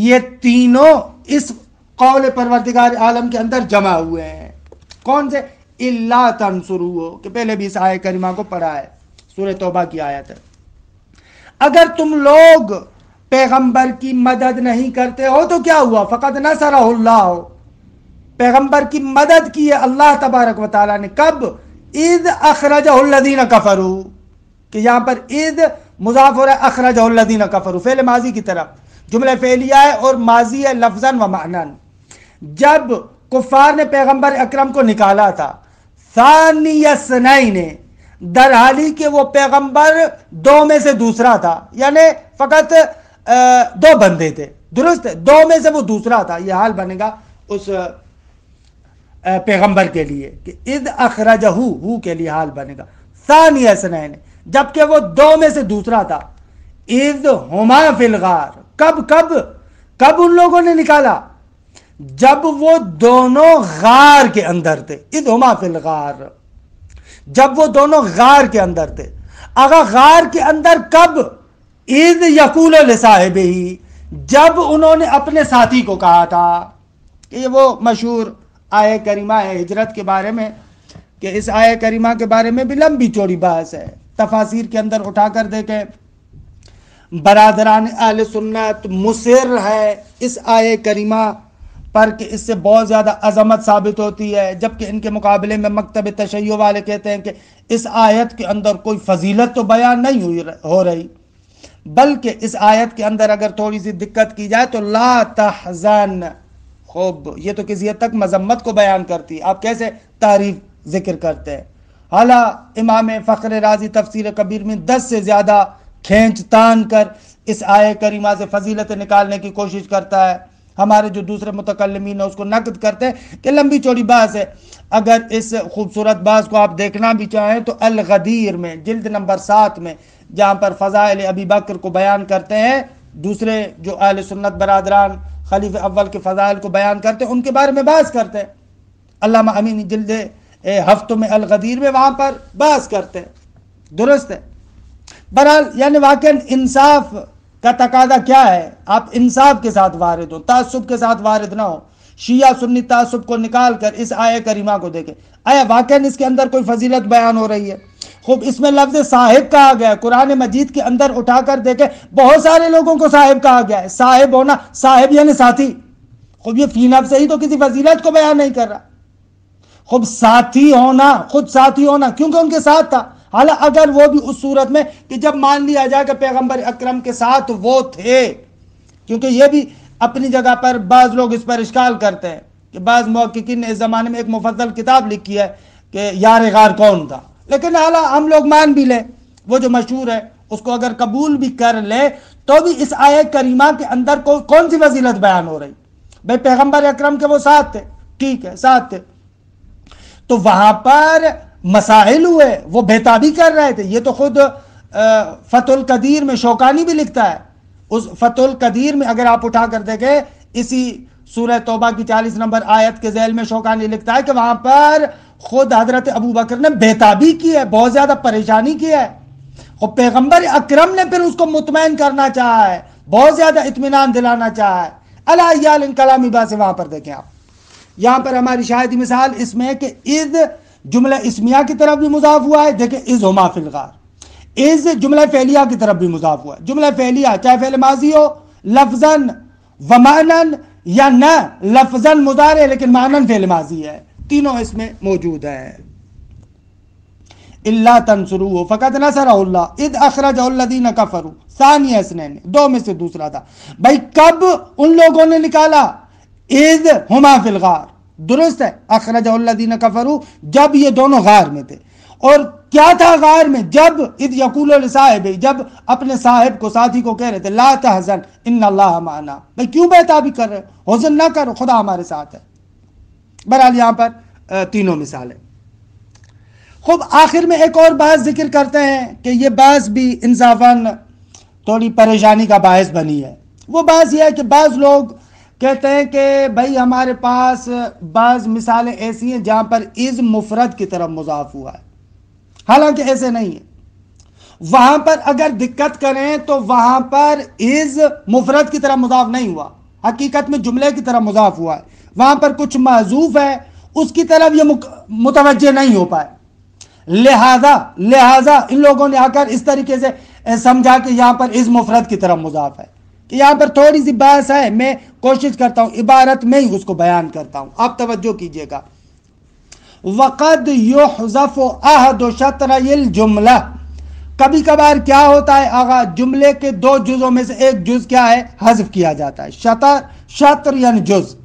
یہ تینوں اس قول پروردگار عالم کے اندر جمع ہوئے ہیں. کون سے؟ اِلَّا تَنْصُرُوهُ، کہ پہلے بھی اس آیت کریمہ کو پڑھا ہے، سورہ توبہ کی آیت ہے. اگر تم لوگ پیغمبر کی مدد نہیں کرتے ہو تو کیا ہوا؟ فَقَدْ نَصَرَهُ اللَّهُ، پیغمبر کی مدد کی ہے اللہ تبارک و تعالیٰ نے. کب؟ اذ اخرجہ الذین کفروا، کہ یہاں پر اذ مضاف ہو رہا ہے اخرجہ الذین کفروا، فعل ماضی کی طرف، جملہ فعلیہ ہے اور ماضی ہے لفظاً و معنن. جب کفار نے پیغمبر اکرم کو نکالا تھا ثانی اثنین، در حالی کہ وہ پیغمبر دو میں سے دوسرا تھا، یعنی فقط دو بندے تھے، درست ہے، دو میں سے وہ دوسرا تھا. یہ حال بنے گا اس پیغمبر کے لیے کہ اذ اخرجہ ہو کے لیے حال بنے گا ثانی اثنین، جبکہ وہ دو میں سے دوسرا تھا. اذ ہما فی الغار، کب ان لوگوں نے نکالا؟ جب وہ دونوں غار کے اندر تھے. اذ ہما فی الغار، جب وہ دونوں غار کے اندر تھے. آگا غار کے اندر کب؟ اذ یقول لصاحبہ، جب انہوں نے اپنے ساتھی کو کہا تھا. کہ یہ وہ مشہور آیت کریمہ ہے ہجرت کے بارے میں کہ اس آیہ کریمہ کے بارے میں بھی لمبی چوڑی بحث ہے، تفاسیر کے اندر اٹھا کر دیکھیں، برادران اہل سنت مصر ہے اس آیہ کریمہ پر کہ اس سے بہت زیادہ عظمت ثابت ہوتی ہے، جبکہ ان کے مقابلے میں مکتب تشیع والے کہتے ہیں کہ اس آیت کے اندر کوئی فضیلت تو بیان نہیں ہو رہی، بلکہ اس آیت کے اندر اگر تھوڑی سی دقت کی جائے تو لا تحزن، خوب یہ تو کسی حد تک مذمت کو بیان کرتی ہے، آپ کیسے تعریف ذکر کرتے ہیں۔ حالا امام فخر رازی تفسیر کبیر میں 10 سے زیادہ کھینچ تان کر اس آیہ کریمہ سے فضیلت نکالنے کی کوشش کرتا ہے، ہمارے جو دوسرے متکلمین ہیں اس کو نقد کرتے ہیں کہ لمبی چوڑی بحث ہے۔ اگر اس خوبصورت بحث کو آپ دیکھنا بھی چاہیں تو الغدیر میں جلد نمبر 7 میں جہاں پر فضائل ابی بکر کو بیان کرتے ہیں، دوسرے جو اہل سنت برادران خلیفہ اول کے فضائل کو بیان کرتے ہیں ان کے بارے میں بحث کرتے ہیں، علامہ امینی جلد ہفتوں میں الغدیر میں وہاں پر بحث کرتے ہیں، درست ہے۔ بہرحال یعنی واقعا انصاف کا تقاضا کیا ہے، آپ انصاف کے ساتھ وارد ہو، تعصب کے ساتھ وارد نہ ہو، شیعہ سنی تعصب کو نکال کر اس آیہ کریمہ کو دیکھیں، آیا واقعا اس کے اندر کوئی فضیلت بیان ہو رہی ہے؟ خوب اس میں لفظ صاحب کہا گیا ہے، قرآن مجید کے اندر اٹھا کر دیکھیں بہت سارے لوگوں کو صاحب کہا گیا ہے، صاحب ہونا، صاحب یعنی ساتھی، خوب یہ فی نفس سے ہی تو کسی فضیلت کو بیان نہیں کر رہا، خوب ساتھی ہونا، خود ساتھی ہونا کیونکہ ان کے ساتھ تھا، حالا اگر وہ بھی اس صورت میں کہ جب مان لیا جائے کہ پیغمبر اکرم کے ساتھ وہ تھے، کیونکہ یہ بھی اپنی جگہ پر بعض لوگ اس پر اشکال کرتے ہیں کہ بعض محققین نے اس زمانے میں ایک مفصل کتاب لکھی ہے کہ یار غار کون تھا، لیکن حالا ہم لوگ مان بھی لیں وہ جو مشہور ہے اس کو اگر قبول بھی کر لے تو بھی اس آیہ کریمہ کے اندر کون سی فضیلت بیان ہو رہی؟ بھئی پیغمبر اکرم کے وہ ساتھ تھے، ٹھیک ہے ساتھ تھے، تو وہاں پر مسائل ہوئے، وہ بےتابی کر رہے تھے، یہ تو خود فتح القدیر میں شوکانی بھی لکھتا ہے، اس فتح القدیر میں اگر آپ اٹھا کر دیکھیں اسی سورہ توبہ کی 40 نمبر آیت کے ذیل میں شوکانی لکھتا ہے کہ وہاں پر خود حضرت ابو بکر نے بےتابی کی ہے، بہت زیادہ پریشانی کی ہے، اور پیغمبر اکرم نے پھر اس کو مطمئن کرنا چاہا ہے، بہت زیادہ اطمینان دلانا چاہا ہے۔ الایال کلامی بات وہاں پر دیکھیں آپ، یہاں پر ہماری شاہدی مثال اس میں ہے کہ اذ جملہ اسمیہ کی طرف بھی مضاف ہوا ہے، دیکھیں اذ ہما فی الغار، اذ جملہ فعلیہ کی طرف بھی مضاف ہوا ہے، جملہ فعلیہ چاہے فعل ماضی ہو لفظاً و معنن یا نہ لفظاً مضارع لیکن معنن فعل ماضی ہے، تینوں اس میں موجود ہے۔ اللہ تنصروہ فقد نصرہ اللہ اذ اخرجہ الذین کفروا ثانی اثنین، دو میں سے دوسرا تھا، بھائی کب ان لوگوں نے نکالا؟ اذ ہما فی الغار، درست ہے، اخرجہ الذین کفروا جب یہ دونوں غار میں تھے، اور کیا تھا غار میں؟ جب اذ یقول لصاحبہ، جب اپنے صاحب کو ساتھی کو کہہ رہے تھے لا تحزن ان اللہ معنا، بھائی کیوں بےتابی کر رہے ہو، حزن نہ کرو خدا ہمارے ساتھ ہے۔ بہرحال یہاں پر تینوں مثالیں۔ خوب آخر میں ایک اور بات ذکر کرتے ہیں کہ یہ بات بھی انصافاً تھوڑی پریشانی کا باعث بنی ہے، وہ بات یہ ہے کہ بعض لوگ کہتے ہیں کہ بھائی ہمارے پاس بعض مثالیں ایسی ہیں جہاں پر اذ مفرد کی طرف مضاف ہوا ہے، حالانکہ ایسے نہیں ہے، وہاں پر اگر دقت کریں تو وہاں پر اذ مفرد کی طرف مضاف نہیں ہوا، حقیقت میں جملے کی طرف مضاف ہوا ہے، وہاں پر کچھ محذوف ہے اس کی طرف یہ متوجہ نہیں ہو پائے، لہذا ان لوگوں نے آ کر اس طریقے سے سمجھا کہ یہاں پر اذ مفرد کی طرف مضاف ہے، کہ یہاں پر تھوڑی سی بحث ہے، میں کوشش کرتا ہوں عبارت میں ہی اس کو بیان کرتا ہوں، آپ توجہ کیجئے گا۔ وَقَدْ يُحْذَفُ أَحَدُ شَطْرَيِ الْجُمْلَةِ، کبھی کبھار کیا ہوتا ہے آغا جملے کے دو جزوں میں سے ایک جز کیا ہے حذف کیا جاتا ہے، شطر یعنی جز،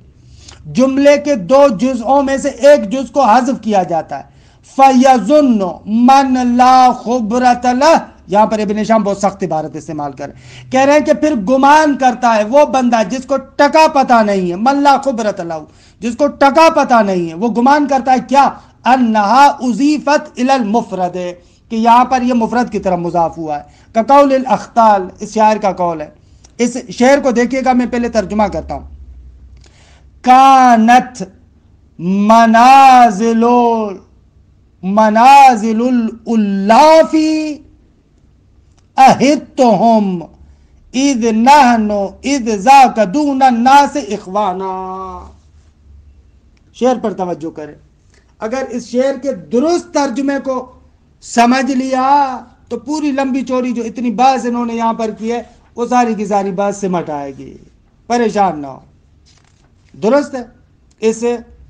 جملے کے دو جزوں میں سے ایک جز کو حذف کیا جاتا ہے، فَيَظُنُّ مَنْ لَا خُبْرَةَ لَهُ، یہاں پر ابن شام بہت سخت عبارت استعمال کر کہہ رہے ہیں کہ پھر گمان کرتا ہے وہ بندہ جس کو ٹکا پتا نہیں ہے، من لا خبرۃ لہ، جس کو ٹکا پتا نہیں ہے، وہ گمان کرتا ہے کیا؟ انہا اضیفت الی المفرد، کہ یہاں پر یہ مفرد کی طرف مضاف ہوا ہے، کقول الاخطال، اس شاعر کا قول ہے، اس شعر کو دیکھیے گا، میں پہلے ترجمہ کرتا ہوں۔ کانت منازل الالافی اہدتہم اذ نحن اذ ذاک دون الناس اخوانا، شعر پر توجہ کریں، اگر اس شعر کے درست ترجمے کو سمجھ لیا تو پوری لمبی چوڑی جو اتنی بحث انہوں نے یہاں پر کی ہے وہ ساری کی ساری بات سمٹ آئے گی. پریشان نہ ہو. درست ہے. اس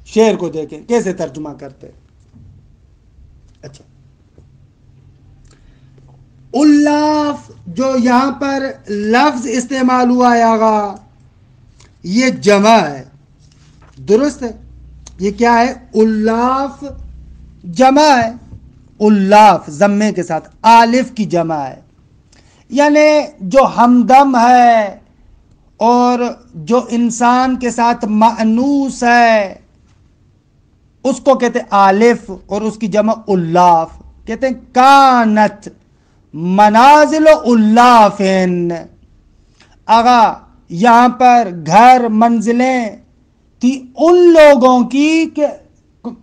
شعر کو دیکھیں کیسے ترجمہ کرتے. اچھا، الاف جو یہاں پر لفظ استعمال ہوا ہے آغا، یہ جمع ہے. درست ہے. یہ کیا ہے؟ الاف جمع ہے. الاف ضمے کے ساتھ الف کی جمع ہے. یعنی جو ہمدم ہے اور جو انسان کے ساتھ مأنوس ہے اس کو کہتے ہیں الف، اور اس کی جمع الاف. کہتے ہیں کانت منازل الافن. آغا یہاں پر گھر منزلیں تھی ان لوگوں کی کہ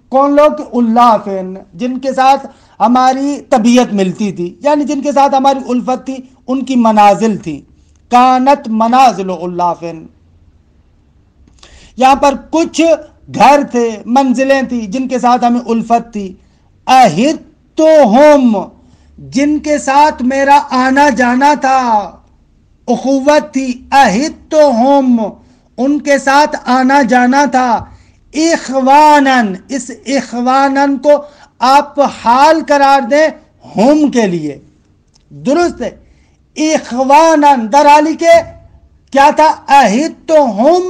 کون لوگ؟ الافن، جن کے ساتھ ہماری طبیعت ملتی تھی، یعنی جن کے ساتھ ہماری الفت تھی، ان کی منازل تھی. کانت منازل الافن. یہاں پر کچھ گھر تھے، منزلیں تھی جن کے ساتھ ہمیں الفت تھی. اہدتہم، جن کے ساتھ میرا آنا جانا تھا، اخوت تھی. اہدتہم، ان کے ساتھ آنا جانا تھا. اخوانن، اس اخوانن کو آپ حال قرار دیں ہم کے لیے. درست ہے. اخوانن در حالی کے کیا تھا؟ اہدتہم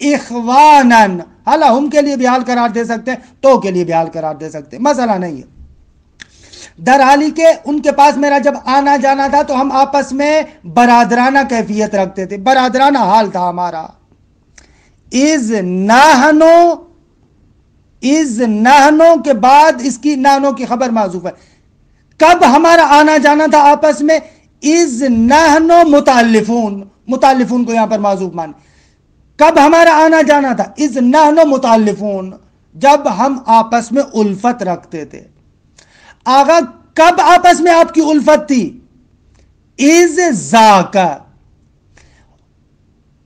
اخوانن. حالا ہم کے لیے بھی حال قرار دے سکتے ہیں، تو کے لیے بھی حال قرار دے سکتے ہیں، مسئلہ نہیں ہے. در حالی کے ان کے پاس میرا جب آنا جانا تھا تو ہم آپس میں برادرانہ کیفیت رکھتے تھے، برادرانہ حال تھا ہمارا. از نحنو کے بعد اس کی نحنو کی خبر معذوف ہے. کب ہمارا آنا جانا تھا آپس میں؟ از نحنو متعلفون. متعلفون کو یہاں پر معذوف مان. کب ہمارا آنا جانا تھا؟ از نحنو متعلفون، جب ہم آپس میں الفت رکھتے تھے. آغا کب آپس میں آپ کی الفت تھی؟ از ذاکا.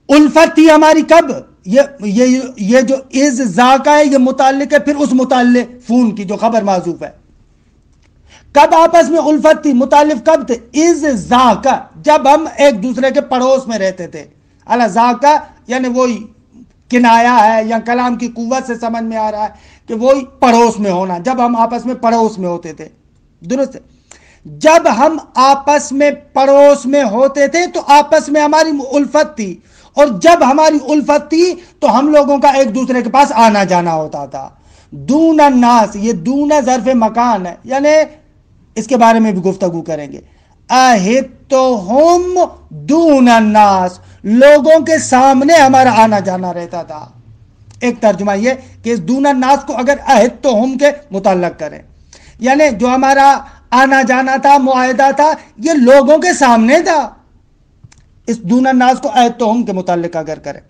الفت تھی ہماری کب؟ یہ جو از ذاکا ہے یہ متعلق ہے پھر اس متعلفون کی جو خبر معذوف ہے. کب آپس میں الفت تھی؟ متعلق کب تھے؟ از ذاکا، جب ہم ایک دوسرے کے پڑوس میں رہتے تھے. اللہ ذاکا یعنی وہی کنایا ہے یا کلام کی قوت سے سمجھ میں آ رہا ہے کہ وہی پڑوس میں ہونا، جب ہم آپس میں پڑوس میں ہوتے تھے. درست ہے. جب ہم آپس میں پڑوس میں ہوتے تھے تو آپس میں ہماری الفت تھی، اور جب ہماری الفت تھی تو ہم لوگوں کا ایک دوسرے کے پاس آنا جانا ہوتا تھا. دون الناس، یہ دون ظرف مکان ہے، یعنی اس کے بارے میں بھی گفتگو کریں گے. اہدتہم دون الناس، لوگوں کے سامنے ہمارا آنا جانا رہتا تھا. ایک ترجمہ یہ کہ اس دون الناس کو اگر اہدتہم کے متعلق کریں، یعنی جو ہمارا آنا جانا تھا، معاہدہ تھا، یہ لوگوں کے سامنے تھا. اس دون الناس کو اہدتہم کے متعلق اگر کریں.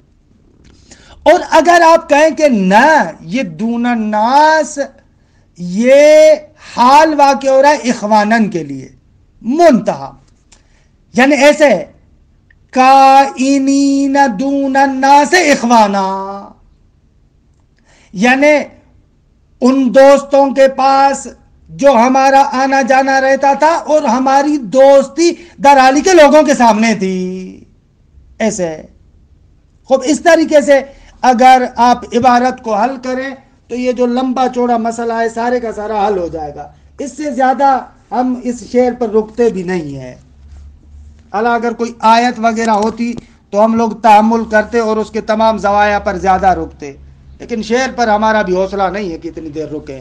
اور اگر آپ کہیں کہ نہ، یہ دون الناس یہ حال واقع ہو رہا ہے اخوانن کے لیے، منتہا، یعنی ایسے کائنین دون الناس اخوانا، یعنی ان دوستوں کے پاس جو ہمارا آنا جانا رہتا تھا اور ہماری دوستی در حالی کے لوگوں کے سامنے تھی. ایسے خوب اس طریقے سے اگر آپ عبارت کو حل کریں تو یہ جو لمبا چوڑا مسئلہ ہے سارے کا سارا حل ہو جائے گا. اس سے زیادہ ہم اس شعر پر رکتے بھی نہیں ہیں. اگر کوئی آیت وغیرہ ہوتی تو ہم لوگ تحمل کرتے اور اس کے تمام زوایا پر زیادہ رکتے، لیکن شعر پر ہمارا بھی حوصلہ نہیں ہے کہ اتنی دیر رکیں.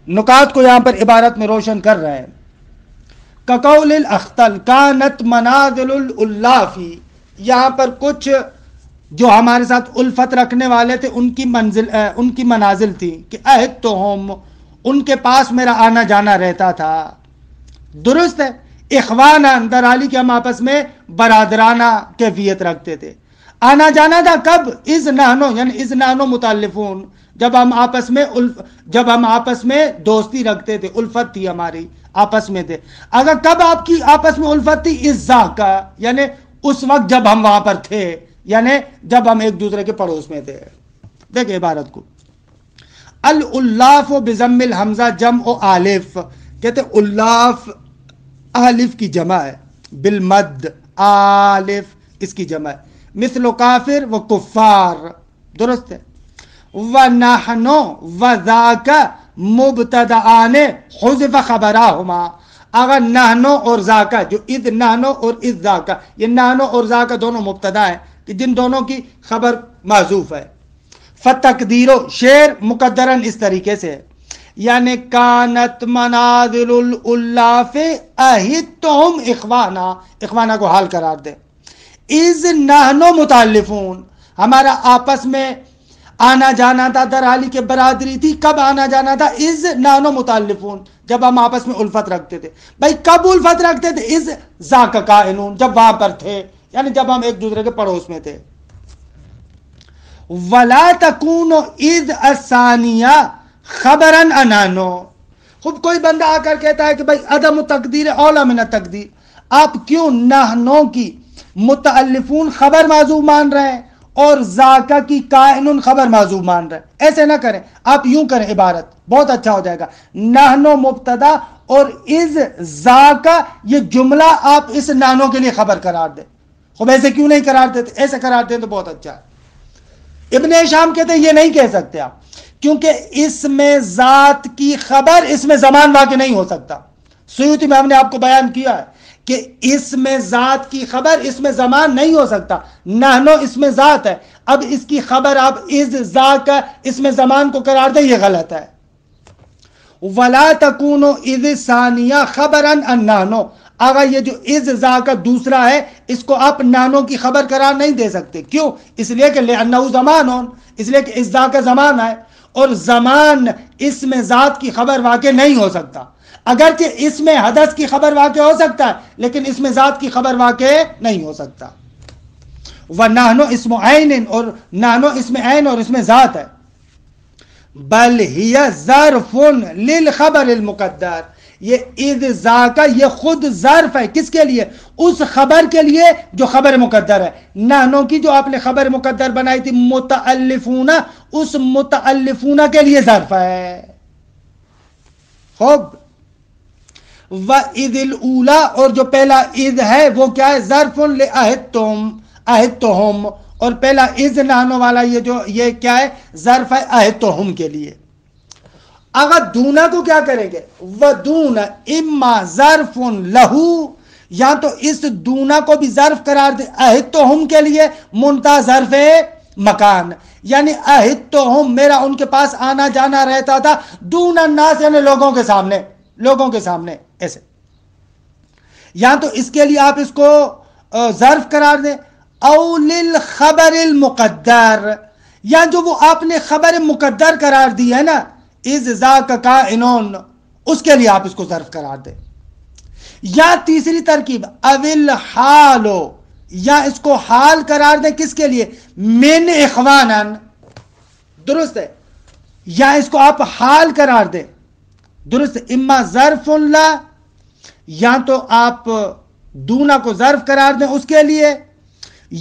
نکات کو یہاں پر عبارت میں روشن کر رہے ہیں. کقول الاختل کانت منازل الالافی، یہاں پر کچھ جو ہمارے ساتھ الفت رکھنے والے تھے ان کی منازل تھی کہ اہدتہم، ان کے پاس میرا آنا جانا رہتا تھا. درست ہے. اخوانہ، در حالی کہ ہم آپس میں برادرانہ کیفیت رکھتے تھے. آنا جانا تھا کب؟ از نحنو، یعنی از نحنو متعلفون، جب ہم آپس میں دوستی رکھتے تھے، الفت تھی ہماری، آپس میں تھے. اگر کب آپ کی آپس میں الفت تھی؟ از ذاکا، یعنی اس وقت جب ہم وہاں پر تھے، یعنی جب ہم ایک دوسرے کے پڑوس میں تھے. دیکھیں عبارت کو. الالاف بضم الحمزہ جمع آلف، کہتے الاف آلف کی جمع ہے، بالمد آلف اس کی جمع ہے، مثل کافر و کفار، درست ہے. وَنَحْنُ وَذَاكَ مُبْتَدَعَانِ حُذِفَ خَبَرَاهُمَا. اگر نحنو اور ذاکا، جو اذ نحنو اور اذ ذاکا، یہ نحنو اور ذاکا دونوں مبتدا ہیں کہ جن دونوں کی خبر محذوف ہے. فتقدیرو شعر مقدرن اس طریقے سے ہے، یعنی کانت منازل الالاف اہدتہم اخوانا، اخوانا کو حال قرار دے. اذ نحنو متعلفون، ہمارا آپس میں آنا جانا تھا، در حالی کے برادری تھی. کب آنا جانا تھا؟ اذ نحنو متعلفون، جب ہم آپس میں الفت رکھتے تھے. بھائی کب الفت رکھتے تھے؟ اذ ذاک کائنون، جب وہاں پر تھے، یعنی جب ہم ایک دوسرے کے پڑوس میں تھے. ولا تکون اذ الثانیہ خبرا انانو. خوب کوئی بندہ آ کر کہتا ہے کہ بھائی عدم تقدیر اولا من التقدیر، آپ کیوں نحنو کی متعلفون خبر معذوب مان رہے ہیں اور ذاکا کی کائنون خبر معذوب مان رہے ہیں؟ ایسے نہ کریں، آپ یوں کریں عبارت، بہت اچھا ہو جائے گا. نحنو مبتدا اور اذ ذاکا یہ جملہ آپ اس نحنو کے لیے خبر قرار دیں. خوب ایسے کیوں نہیں قرار دیتے؟ ایسے قرار دیں تو بہت اچھا ہے. ابن ہشام کہتے ہیں یہ نہیں کہہ سکتے آپ، کیونکہ اس میں ذات کی خبر اس میں زمان واقع نہیں ہو سکتا. سیوطی میں ہم نے آپ کو بیان کیا ہے کہ اس میں ذات کی خبر اس میں زمان نہیں ہو سکتا. نحنو اس میں ذات ہے، اب اس کی خبر آپ اذ ذاک اس میں زمان کو قرار دیں، یہ غلط ہے. ولا تکون اذ ثانیہ خبرا ان نحنو، اگر یہ جو اذ ذاک دوسرا ہے اس کو آپ نانو کی خبر قرار نہیں دے سکتے. کیوں؟ اس لیے کہ لأنہ زمان، اس لیے کہ اذ ذاک زمان ہے، اور زمان اس میں ذات کی خبر واقع نہیں ہو سکتا. اگرچہ اس میں حدث کی خبر واقع ہو سکتا ہے لیکن اس میں ذات کی خبر واقع نہیں ہو سکتا. وَنَحْنُ اسم عین، اور نحنو اسم عین اور اس میں ذات ہے. بل ہی ظرف للخبر المقدر، یہ اذ ذاکا یہ خود ظرف ہے، کس کے لیے؟ اس خبر کے لیے جو خبر مقدر ہے. نحنو کی جو آپ نے خبر مقدر بنائی تھی متعلفون، اس متعلفون کے لیے ظرف ہے. خوب. وَإِذِ الْأُولَى، اور جو پہلا اذ ہے وہ کیا ہے؟ ظرف لِأَهِدْتُمْ، اہدتہم، اور پہلا اذ نحنو والا یہ کیا ہے؟ ظرف ہے اہدتہم کے لیے. اگر دونا کو کیا کریں گے؟ ودون اما ظرف لہو، یا تو اس دونا کو بھی ظرف قرار دے اہدتہم کے لیے، منتہا ظرف مکان، یعنی اہدتہم میرا ان کے پاس آنا جانا رہتا تھا، دون الناس یعنی لوگوں کے سامنے، لوگوں کے سامنے ایسے. یا تو اس کے لیے آپ اس کو ظرف قرار دیں، او للخبر المقدر، یا جو وہ آپ نے خبر مقدر قرار دی ہے نا اذ ذاک کائنون، اس کے لیے آپ اس کو ظرف قرار دیں. یا تیسری ترکیب اول حالو، یا اس کو حال قرار دیں، کس کے لیے؟ من اخوانن، درست ہے. یا اس کو آپ حال قرار دیں، درست ہے. اما ظرف لا، یا تو آپ دونا کو ظرف قرار دیں اس کے لیے،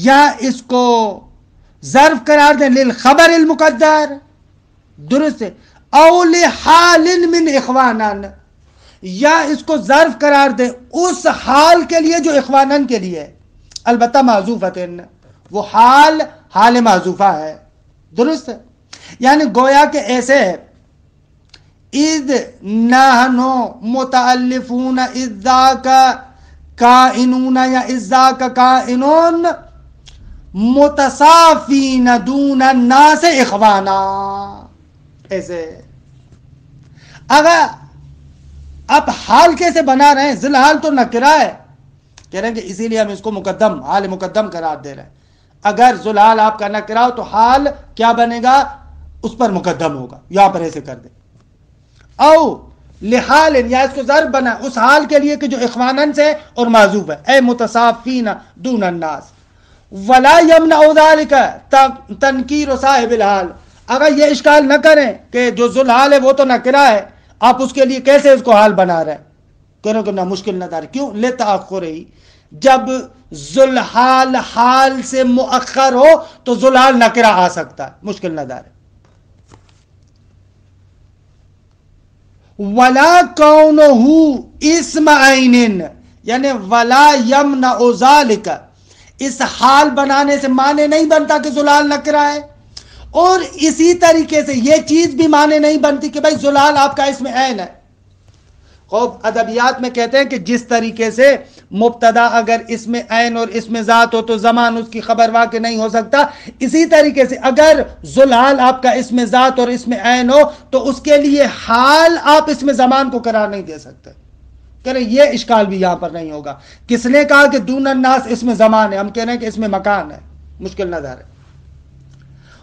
یا اس کو ظرف قرار دیں للخبر المقدر، درست ہے. او لحال من اخوانن، یا اس کو ظرف قرار دیں اس حال کے لیے جو اخوانن کے لیے ہے، البتہ معذوفتن، وہ حال معذوفہ ہے، درست ہے. یعنی گویا کہ ایسے ہے اذ نحنو متعلفون اذ ذاک کائنون، یا اذ ذاک کائنون متصافین دون الناس اخوانا، ایسے. اگر آپ حال کیسے بنا رہے ہیں؟ ذی الحال تو نکرہ ہے، کہہ رہے ہیں کہ اسی لیے ہم اس کو مقدم، حال مقدم قرار دے رہے ہیں. اگر ذی الحال آپ کا نکرہ ہو تو حال کیا بنے گا؟ اس پر مقدم ہوگا. یہاں پر ایسے کر دیں. او لحال، یا اس کو ظرف بنا اس حال کے لیے کہ جو اخوانن سے اور معذوف ہے، اے متصافین دون الناس. ولا یمنع ذلک تنکیر صاحب الحال، اگر یہ اشکال نہ کریں کہ جو ذو الحال ہے وہ تو نکرہ ہے، آپ اس کے لیے کیسے اس کو حال بنا رہے ہیں؟ کہنے کو نہ مشکل نہ دار. کیوں؟ لتأخر ہی، جب ذو الحال حال سے مؤخر ہو تو ذو الحال نکرہ آ سکتا ہے، مشکل نہ دار ہے. ولا کونہ اسم عین، یعنی ولا یمنع ذالک، اس حال بنانے سے معنی نہیں بنتا کہ زلال نکرہ ہے، اور اسی طریقے سے یہ چیز بھی معنی نہیں بنتی کہ بھائی زلال آپ کا اسم عین ہے۔ خوب ادبیات میں کہتے ہیں کہ جس طریقے سے مبتدا اگر اسم عین اور اسم ذات ہو تو زمان اس کی خبر واقع نہیں ہو سکتا، اسی طریقے سے اگر زلال آپ کا اسم ذات اور اسم عین ہو تو اس کے لیے حال آپ اسم زمان کو قرار نہیں دے سکتے۔ کہہ رہے یہ اشکال بھی یہاں پر نہیں ہوگا۔ کس نے کہا کہ دون الناس اسم زمان ہے؟ ہم کہہ رہے ہیں کہ اسم مکان ہے، مشکل نظر ہے۔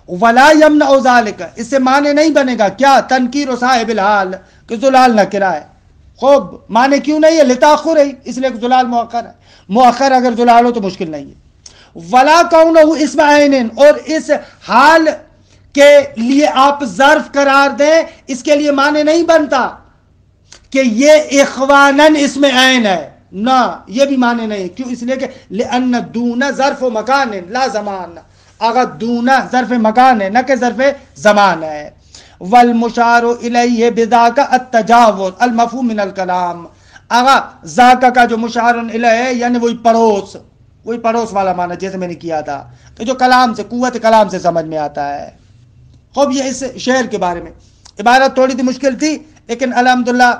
ولا یمنع ذالک، اس سے معنی نہیں بنے گا کیا؟ تنکیر صاحب الحال، کہ زلال نکرہ ہے۔ خوب معنی کیوں نہیں ہے؟ لتاخر ہے، اس لیے کہ زلال مؤخر ہے، مؤخر اگر زلال ہو تو مشکل نہیں ہے۔ ولا کونہ اسم عین، اور اس حال کے لیے آپ ظرف قرار دیں، اس کے لیے معنی نہیں بنتا کہ یہ اخواناً اسم عین ہے، نہ یہ بھی معنی نہیں۔ کیوں؟ اس لیے کہ لأن دون ظرف مکان لا زمان، اگر دون ظرف مکان ہے نہ کہ ظرف زمان ہے۔ والمشار الیہ بذاک التجاوز المفہوم من الکلام، اگر ذاک کا جو مشار الیہ ہے یعنی وہی پڑوس والا معنی جیسے میں نے کیا تھا کہ جو کلام سے، قوت کلام سے سمجھ میں آتا ہے۔ خوب یہ اس شعر کے بارے میں عبارت تھوڑی سی مشکل تھی لیکن الحمدللہ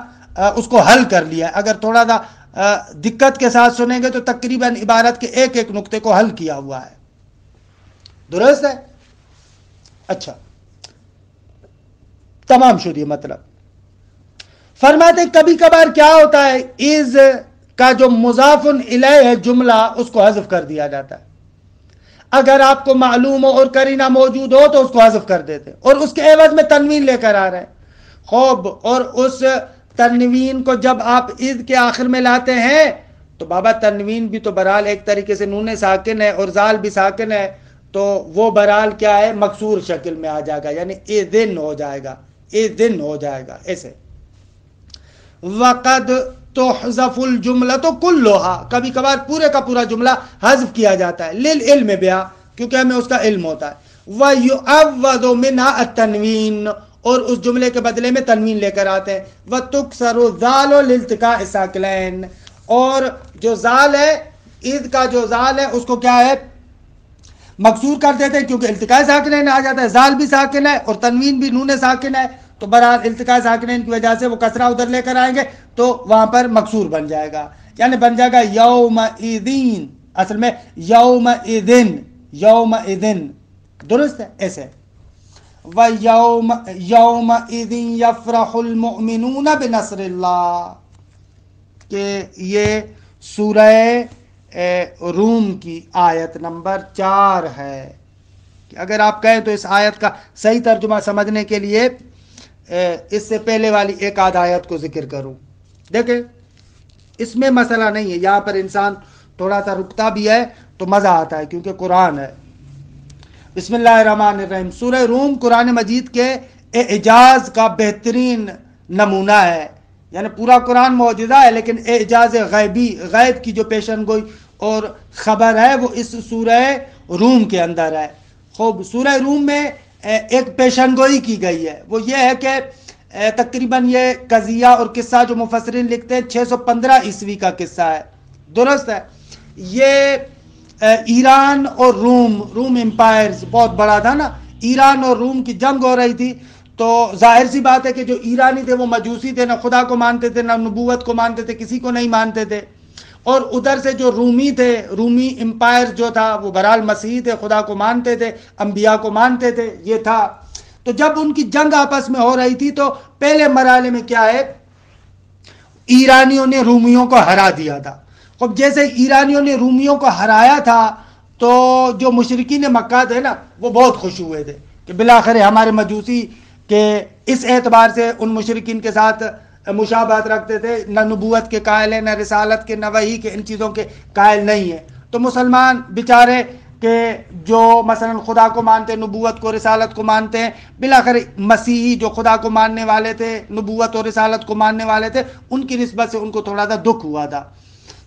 اس کو حل کر لیا۔ اگر تھوڑا سا دقت کے ساتھ سنیں گے تو تقریباً عبارت کے ایک ایک نقطے کو حل کیا ہوا ہے۔ درست ہے؟ اچھا، تمام شد یہ مطلب۔ فرماتے کبھی کبھار کیا ہوتا ہے، از کا جو مضاف الیہ ہے جملہ اس کو حذف کر دیا جاتا ہے۔ اگر آپ کو معلوم ہو اور قرینہ موجود ہو تو اس کو حذف کر دیتے، اور اس کے عوض میں تنوین لے کر آ رہے ہیں۔ خوب، اور اس تنوین کو جب آپ از کے آخر میں لاتے ہیں تو بابا تنوین بھی تو برحال ایک طریقے سے نون ساکن ہے اور زال بھی ساکن ہے، تو وہ برحال کیا ہے، مکسور شکل میں آ جائے گا، یعنی اذن ہو جائے گا، اذن ہو جائے گا ایسے۔ وقد تحذف الجملۃ کلھا، کبھی کبھار پورے کا پورا جملہ حذف کیا جاتا ہے، للعلم بہا، کیونکہ ہمیں اس کا علم ہوتا ہے۔ ویعوض منہا التنوین، اور اس جملے کے بدلے میں تنوین لے کر آتے ہیں۔ وتکسر الذال لالتقاء الساکنین، اور جو زال ہے، اذ کا جو زال ہے اس کو کیا ہے، مکسور کر دیتے ہیں، کیونکہ التقاء ساکنین آ جاتا ہے، زال بھی ساکن ہے اور تنوین بھی نون ساکن ہے، تو برحال التقاء ساکنین کی وجہ سے وہ کسرہ ادھر لے کر آئیں گے تو وہاں پر مکسور بن جائے گا، یعنی بن جائے گا یومئذین، اصل میں یومئذن، یومئذن، درست ہے ایسے۔ وَيَوْمَئِذٍ يَفْرَحُ الْمُؤْمِنُونَ بِنَصْرِ اللَّهِ، کہ یہ سورہ روم کی آیت نمبر 4 ہے۔ کہ اگر آپ کہیں تو اس آیت کا صحیح ترجمہ سمجھنے کے لیے اس سے پہلے والی ایک آدھ آیت کو ذکر کروں۔ دیکھیں اس میں مسئلہ نہیں ہے، یہاں پر انسان تھوڑا سا رکتا بھی ہے تو مزہ آتا ہے کیونکہ قرآن ہے۔ بسم اللہ الرحمن الرحیم، سورہ روم قرآن مجید کے اعجاز کا بہترین نمونہ ہے، یعنی پورا قرآن معجزہ ہے لیکن اعجاز غیبی، غیب کی جو پیشن گوئی اور خبر ہے وہ اس سورہ روم کے اندر ہے۔ خوب، سورہ روم میں ایک پیشن گوئی کی گئی ہے، وہ یہ ہے کہ تقریباً یہ قضیہ اور قصہ جو مفسرین لکھتے ہیں 615 عیسوی کا قصہ ہے، درست ہے۔ یہ ایران اور روم امپائرز بہت بڑا تھا نا، ایران اور روم کی جنگ ہو رہی تھی، تو ظاہر سی بات ہے کہ جو ایرانی تھے وہ مجوسی تھے، نہ خدا کو مانتے تھے نہ نبوت کو مانتے تھے، کسی کو نہیں مانتے تھے، اور ادھر سے جو رومی تھے، رومی امپائر جو تھا وہ برحال مسیحی تھے، خدا کو مانتے تھے، انبیاء کو مانتے تھے، یہ تھا۔ تو جب ان کی جنگ آپس میں ہو رہی تھی تو پہلے مرحلے میں کیا ہے، ایرانیوں نے رومیوں کو ہرا دیا تھا۔ اب جیسے ایرانیوں نے رومیوں کو ہرایا تھا تو جو مشرکین مکہ تھے نا وہ بہت خوش ہوئے تھے کہ بالآخر ہمارے مجوسی کہ اس اعتبار سے ان مشرکین کے ساتھ مشابہت رکھتے تھے، نہ نبوت کے قائل ہیں، نہ رسالت کے، نہ وحی کے، ان چیزوں کے قائل نہیں ہیں۔ تو مسلمان بیچارے کہ جو مثلا خدا کو مانتے، نبوت کو، رسالت کو مانتے ہیں، بالآخر مسیحی جو خدا کو ماننے والے تھے، نبوت اور رسالت کو ماننے والے تھے، ان کی نسبت سے ان کو تھوڑا سا دکھ ہوا تھا۔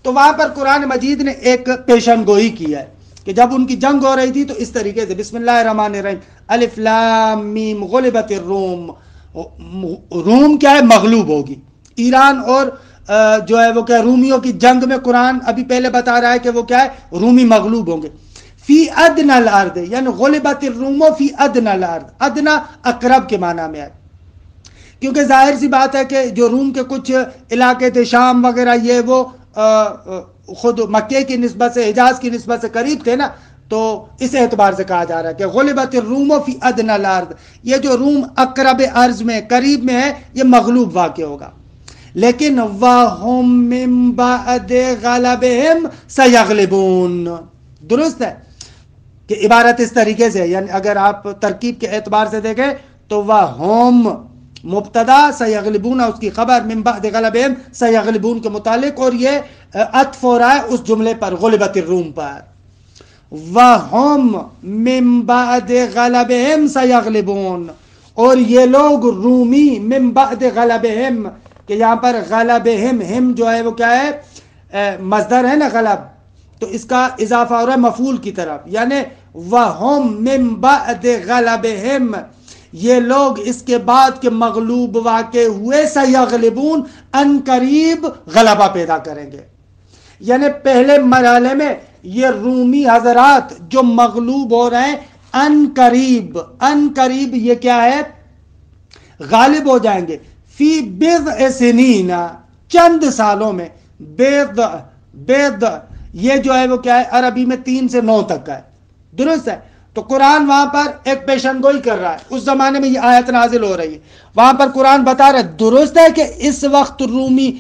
تو وہاں پر قرآن مجید نے ایک پیشن گوئی کی ہے کہ جب ان کی جنگ ہو رہی تھی تو اس طریقے سے، بسم اللہ الرحمن الرحیم، الف لام میم غلبت الروم روم کیا ہے؟ مغلوب ہوگی. ایران اور جو ہے وہ کیا رومیوں کی جنگ میں قرآن ابھی پہلے بتا رہا ہے کہ وہ کیا ہے؟ رومی مغلوب ہوں گے. فی ادنی الارض، یعنی غلبت الروم فی ادنی الارض. ادنا اقرب کے معنی میں ہے، کیونکہ ظاہر سی بات ہے کہ جو روم کے کچھ علاقے تھے، شام وغیرہ، یہ وہ خود مکے کی نسبت سے، حجاز کی نسبت سے قریب تھے نا، تو اس اعتبار سے کہا جا رہا ہے کہ غلبت الروم فی ادنی الارض، یہ جو روم اقرب ارض میں، قریب میں ہے، یہ مغلوب واقع ہوگا. لیکن وَهُم مِّن بَعْدِ غَلَبِهِمْ سَيَغْلِبُونَ. درست ہے کہ عبارت اس طریقے سے، یعنی اگر آپ ترکیب کے اعتبار سے دیکھیں تو وَهُم مبتدا، سیغلبون اس کی خبر، من بعد غلبہم سیغلبون کے متعلق، اور یہ عطف ہو رہا ہے اس جملے پر، غلبت الروم پر. وَهُم من بعد غلبہم سیغلبون، اور یہ لوگ رومی، من بعد غلبہم، کہ یہاں پر غلبہم، ہم جو ہے وہ کیا ہے؟ مصدر ہے نا غلب، تو اس کا اضافہ ہو رہا ہے مفعول کی طرف، یعنی وَهُم من بعد غلبہم، یہ لوگ اس کے بعد کے مغلوب واقع ہوئے، سیغلبون، ان قریب غلبہ پیدا کریں گے. یعنی پہلے مرحلے میں یہ رومی حضرات جو مغلوب ہو رہے ہیں، ان قریب یہ کیا ہے؟ غالب ہو جائیں گے. فی بضع سنین، چند سالوں میں. بضع یہ جو ہے وہ کیا ہے؟ عربی میں 3 سے 9 تک کا ہے. درست ہے؟ تو قرآن وہاں پر ایک پیشن گوئی کر رہا ہے، اس زمانے میں یہ آیت نازل ہو رہی ہے، وہاں پر قرآن بتا رہا ہے درست ہے کہ اس وقت رومی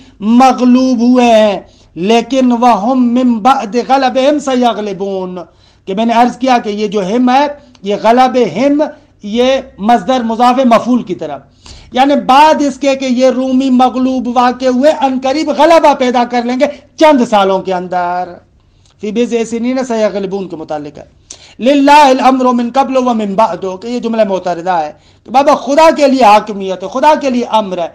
مغلوب ہوئے ہیں، لیکن وَهُم مِّن بَعْدِ غَلَبِهِمْ سَيَغْلِبُونَ، کہ میں نے عرض کیا کہ یہ جو ہم ہے، یہ غلبہم، یہ مصدر مضاف مفعول کی طرف، یعنی بعد اس کے کہ یہ رومی مغلوب واقع ہوئے، ان قریب غلبہ پیدا کر لیں گے چند سالوں کے اندر. فی بضع سنین سیغلبون کے متعلق ہے. للہ الامر من قبل و من بعد، کہ یہ جملہ معترضہ ہے کہ بابا خدا کے لیے حاکمیت ہے، خدا کے لیے امر ہے،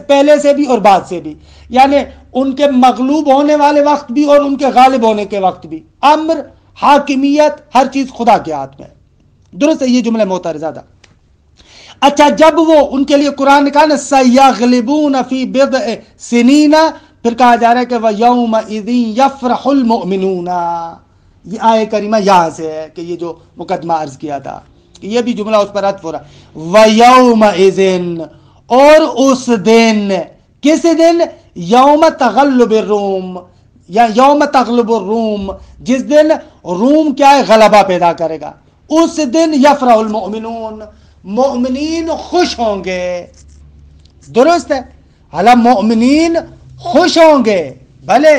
پہلے سے بھی اور بعد سے بھی، یعنی ان کے مغلوب ہونے والے وقت بھی اور ان کے غالب ہونے کے وقت بھی، امر، حاکمیت، ہر چیز خدا کے ہاتھ میں. درست ہے؟ یہ جملہ معترضہ تھا. اچھا، جب وہ ان کے لیے قرآن نے کہا نا سیغلبون فی بضع سنین، پھر کہا جا رہا ہے کہ وَيَوْمَئِذٍ يَفْرَحُ الْمُؤْمِنُونَ. یہ آیہ کریمہ یہاں سے ہے کہ یہ جو مقدمہ عرض کیا تھا کہ یہ بھی جملہ اس پر عطف ہو رہا ہے. وَيَوْمَئِذٍ، اور اس دن، کس دن؟ یوم تغلب الروم، یا یوم تغلب الروم، جس دن روم کیا ہے؟ غلبہ پیدا کرے گا. اس دن یفرح المؤمنون، مومنین خوش ہوں گے. درست ہے؟ حالا مومنین خوش ہوں گے، بھلے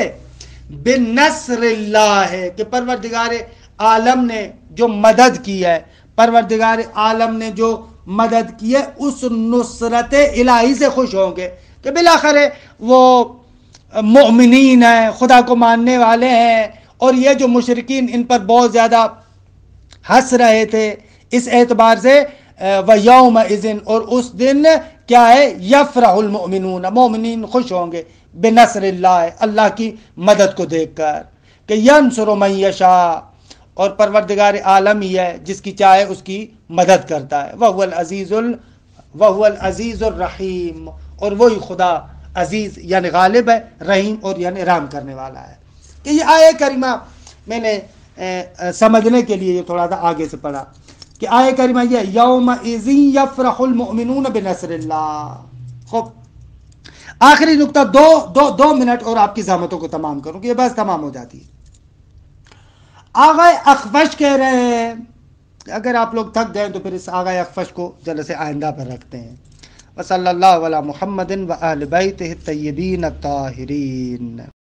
بنصر اللہ ہے کہ پروردگار عالم نے جو مدد کی ہے، پروردگار عالم نے جو مدد کی ہے، اس نصرت الہی سے خوش ہوں گے کہ بالآخر وہ مومنین ہیں، خدا کو ماننے والے ہیں. اور یہ جو مشرکین ان پر بہت زیادہ ہنس رہے تھے، اس اعتبار سے وَيَوْمَئِذٍ، اور اس دن کیا ہے؟ یفرح المؤمنون، مومنین خوش ہوں گے بنصر اللہ، اللہ کی مدد کو دیکھ کر، کہ ینصر من یشاء، اور پروردگار عالم ہی ہے جس کی چاہے اس کی مدد کرتا ہے. وَهُوَ العزیز الرحیم، اور وہی خدا عزیز یعنی غالب ہے، رحیم اور یعنی رحم کرنے والا ہے. کہ یہ آیہ کریمہ میں نے سمجھنے کے لیے یہ تھوڑا سا آگے سے پڑھا کہ آیہ کریمہ یہ یومئذ یفرح المؤمنون بنصر اللہ. خوب، آخری نقطہ، دو منٹ اور آپ کی زحمتوں کو تمام کروں کہ یہ بس تمام ہو جاتی ہے. آغا اخفش کہہ رہے ہیں کہ اگر آپ لوگ تھک گئے تو پھر اس آغا اخفش کو جلسے آئندہ پر رکھتے ہیں. وصلی اللہ علی محمد و اہل بیتہ الطیبین الطاہرین.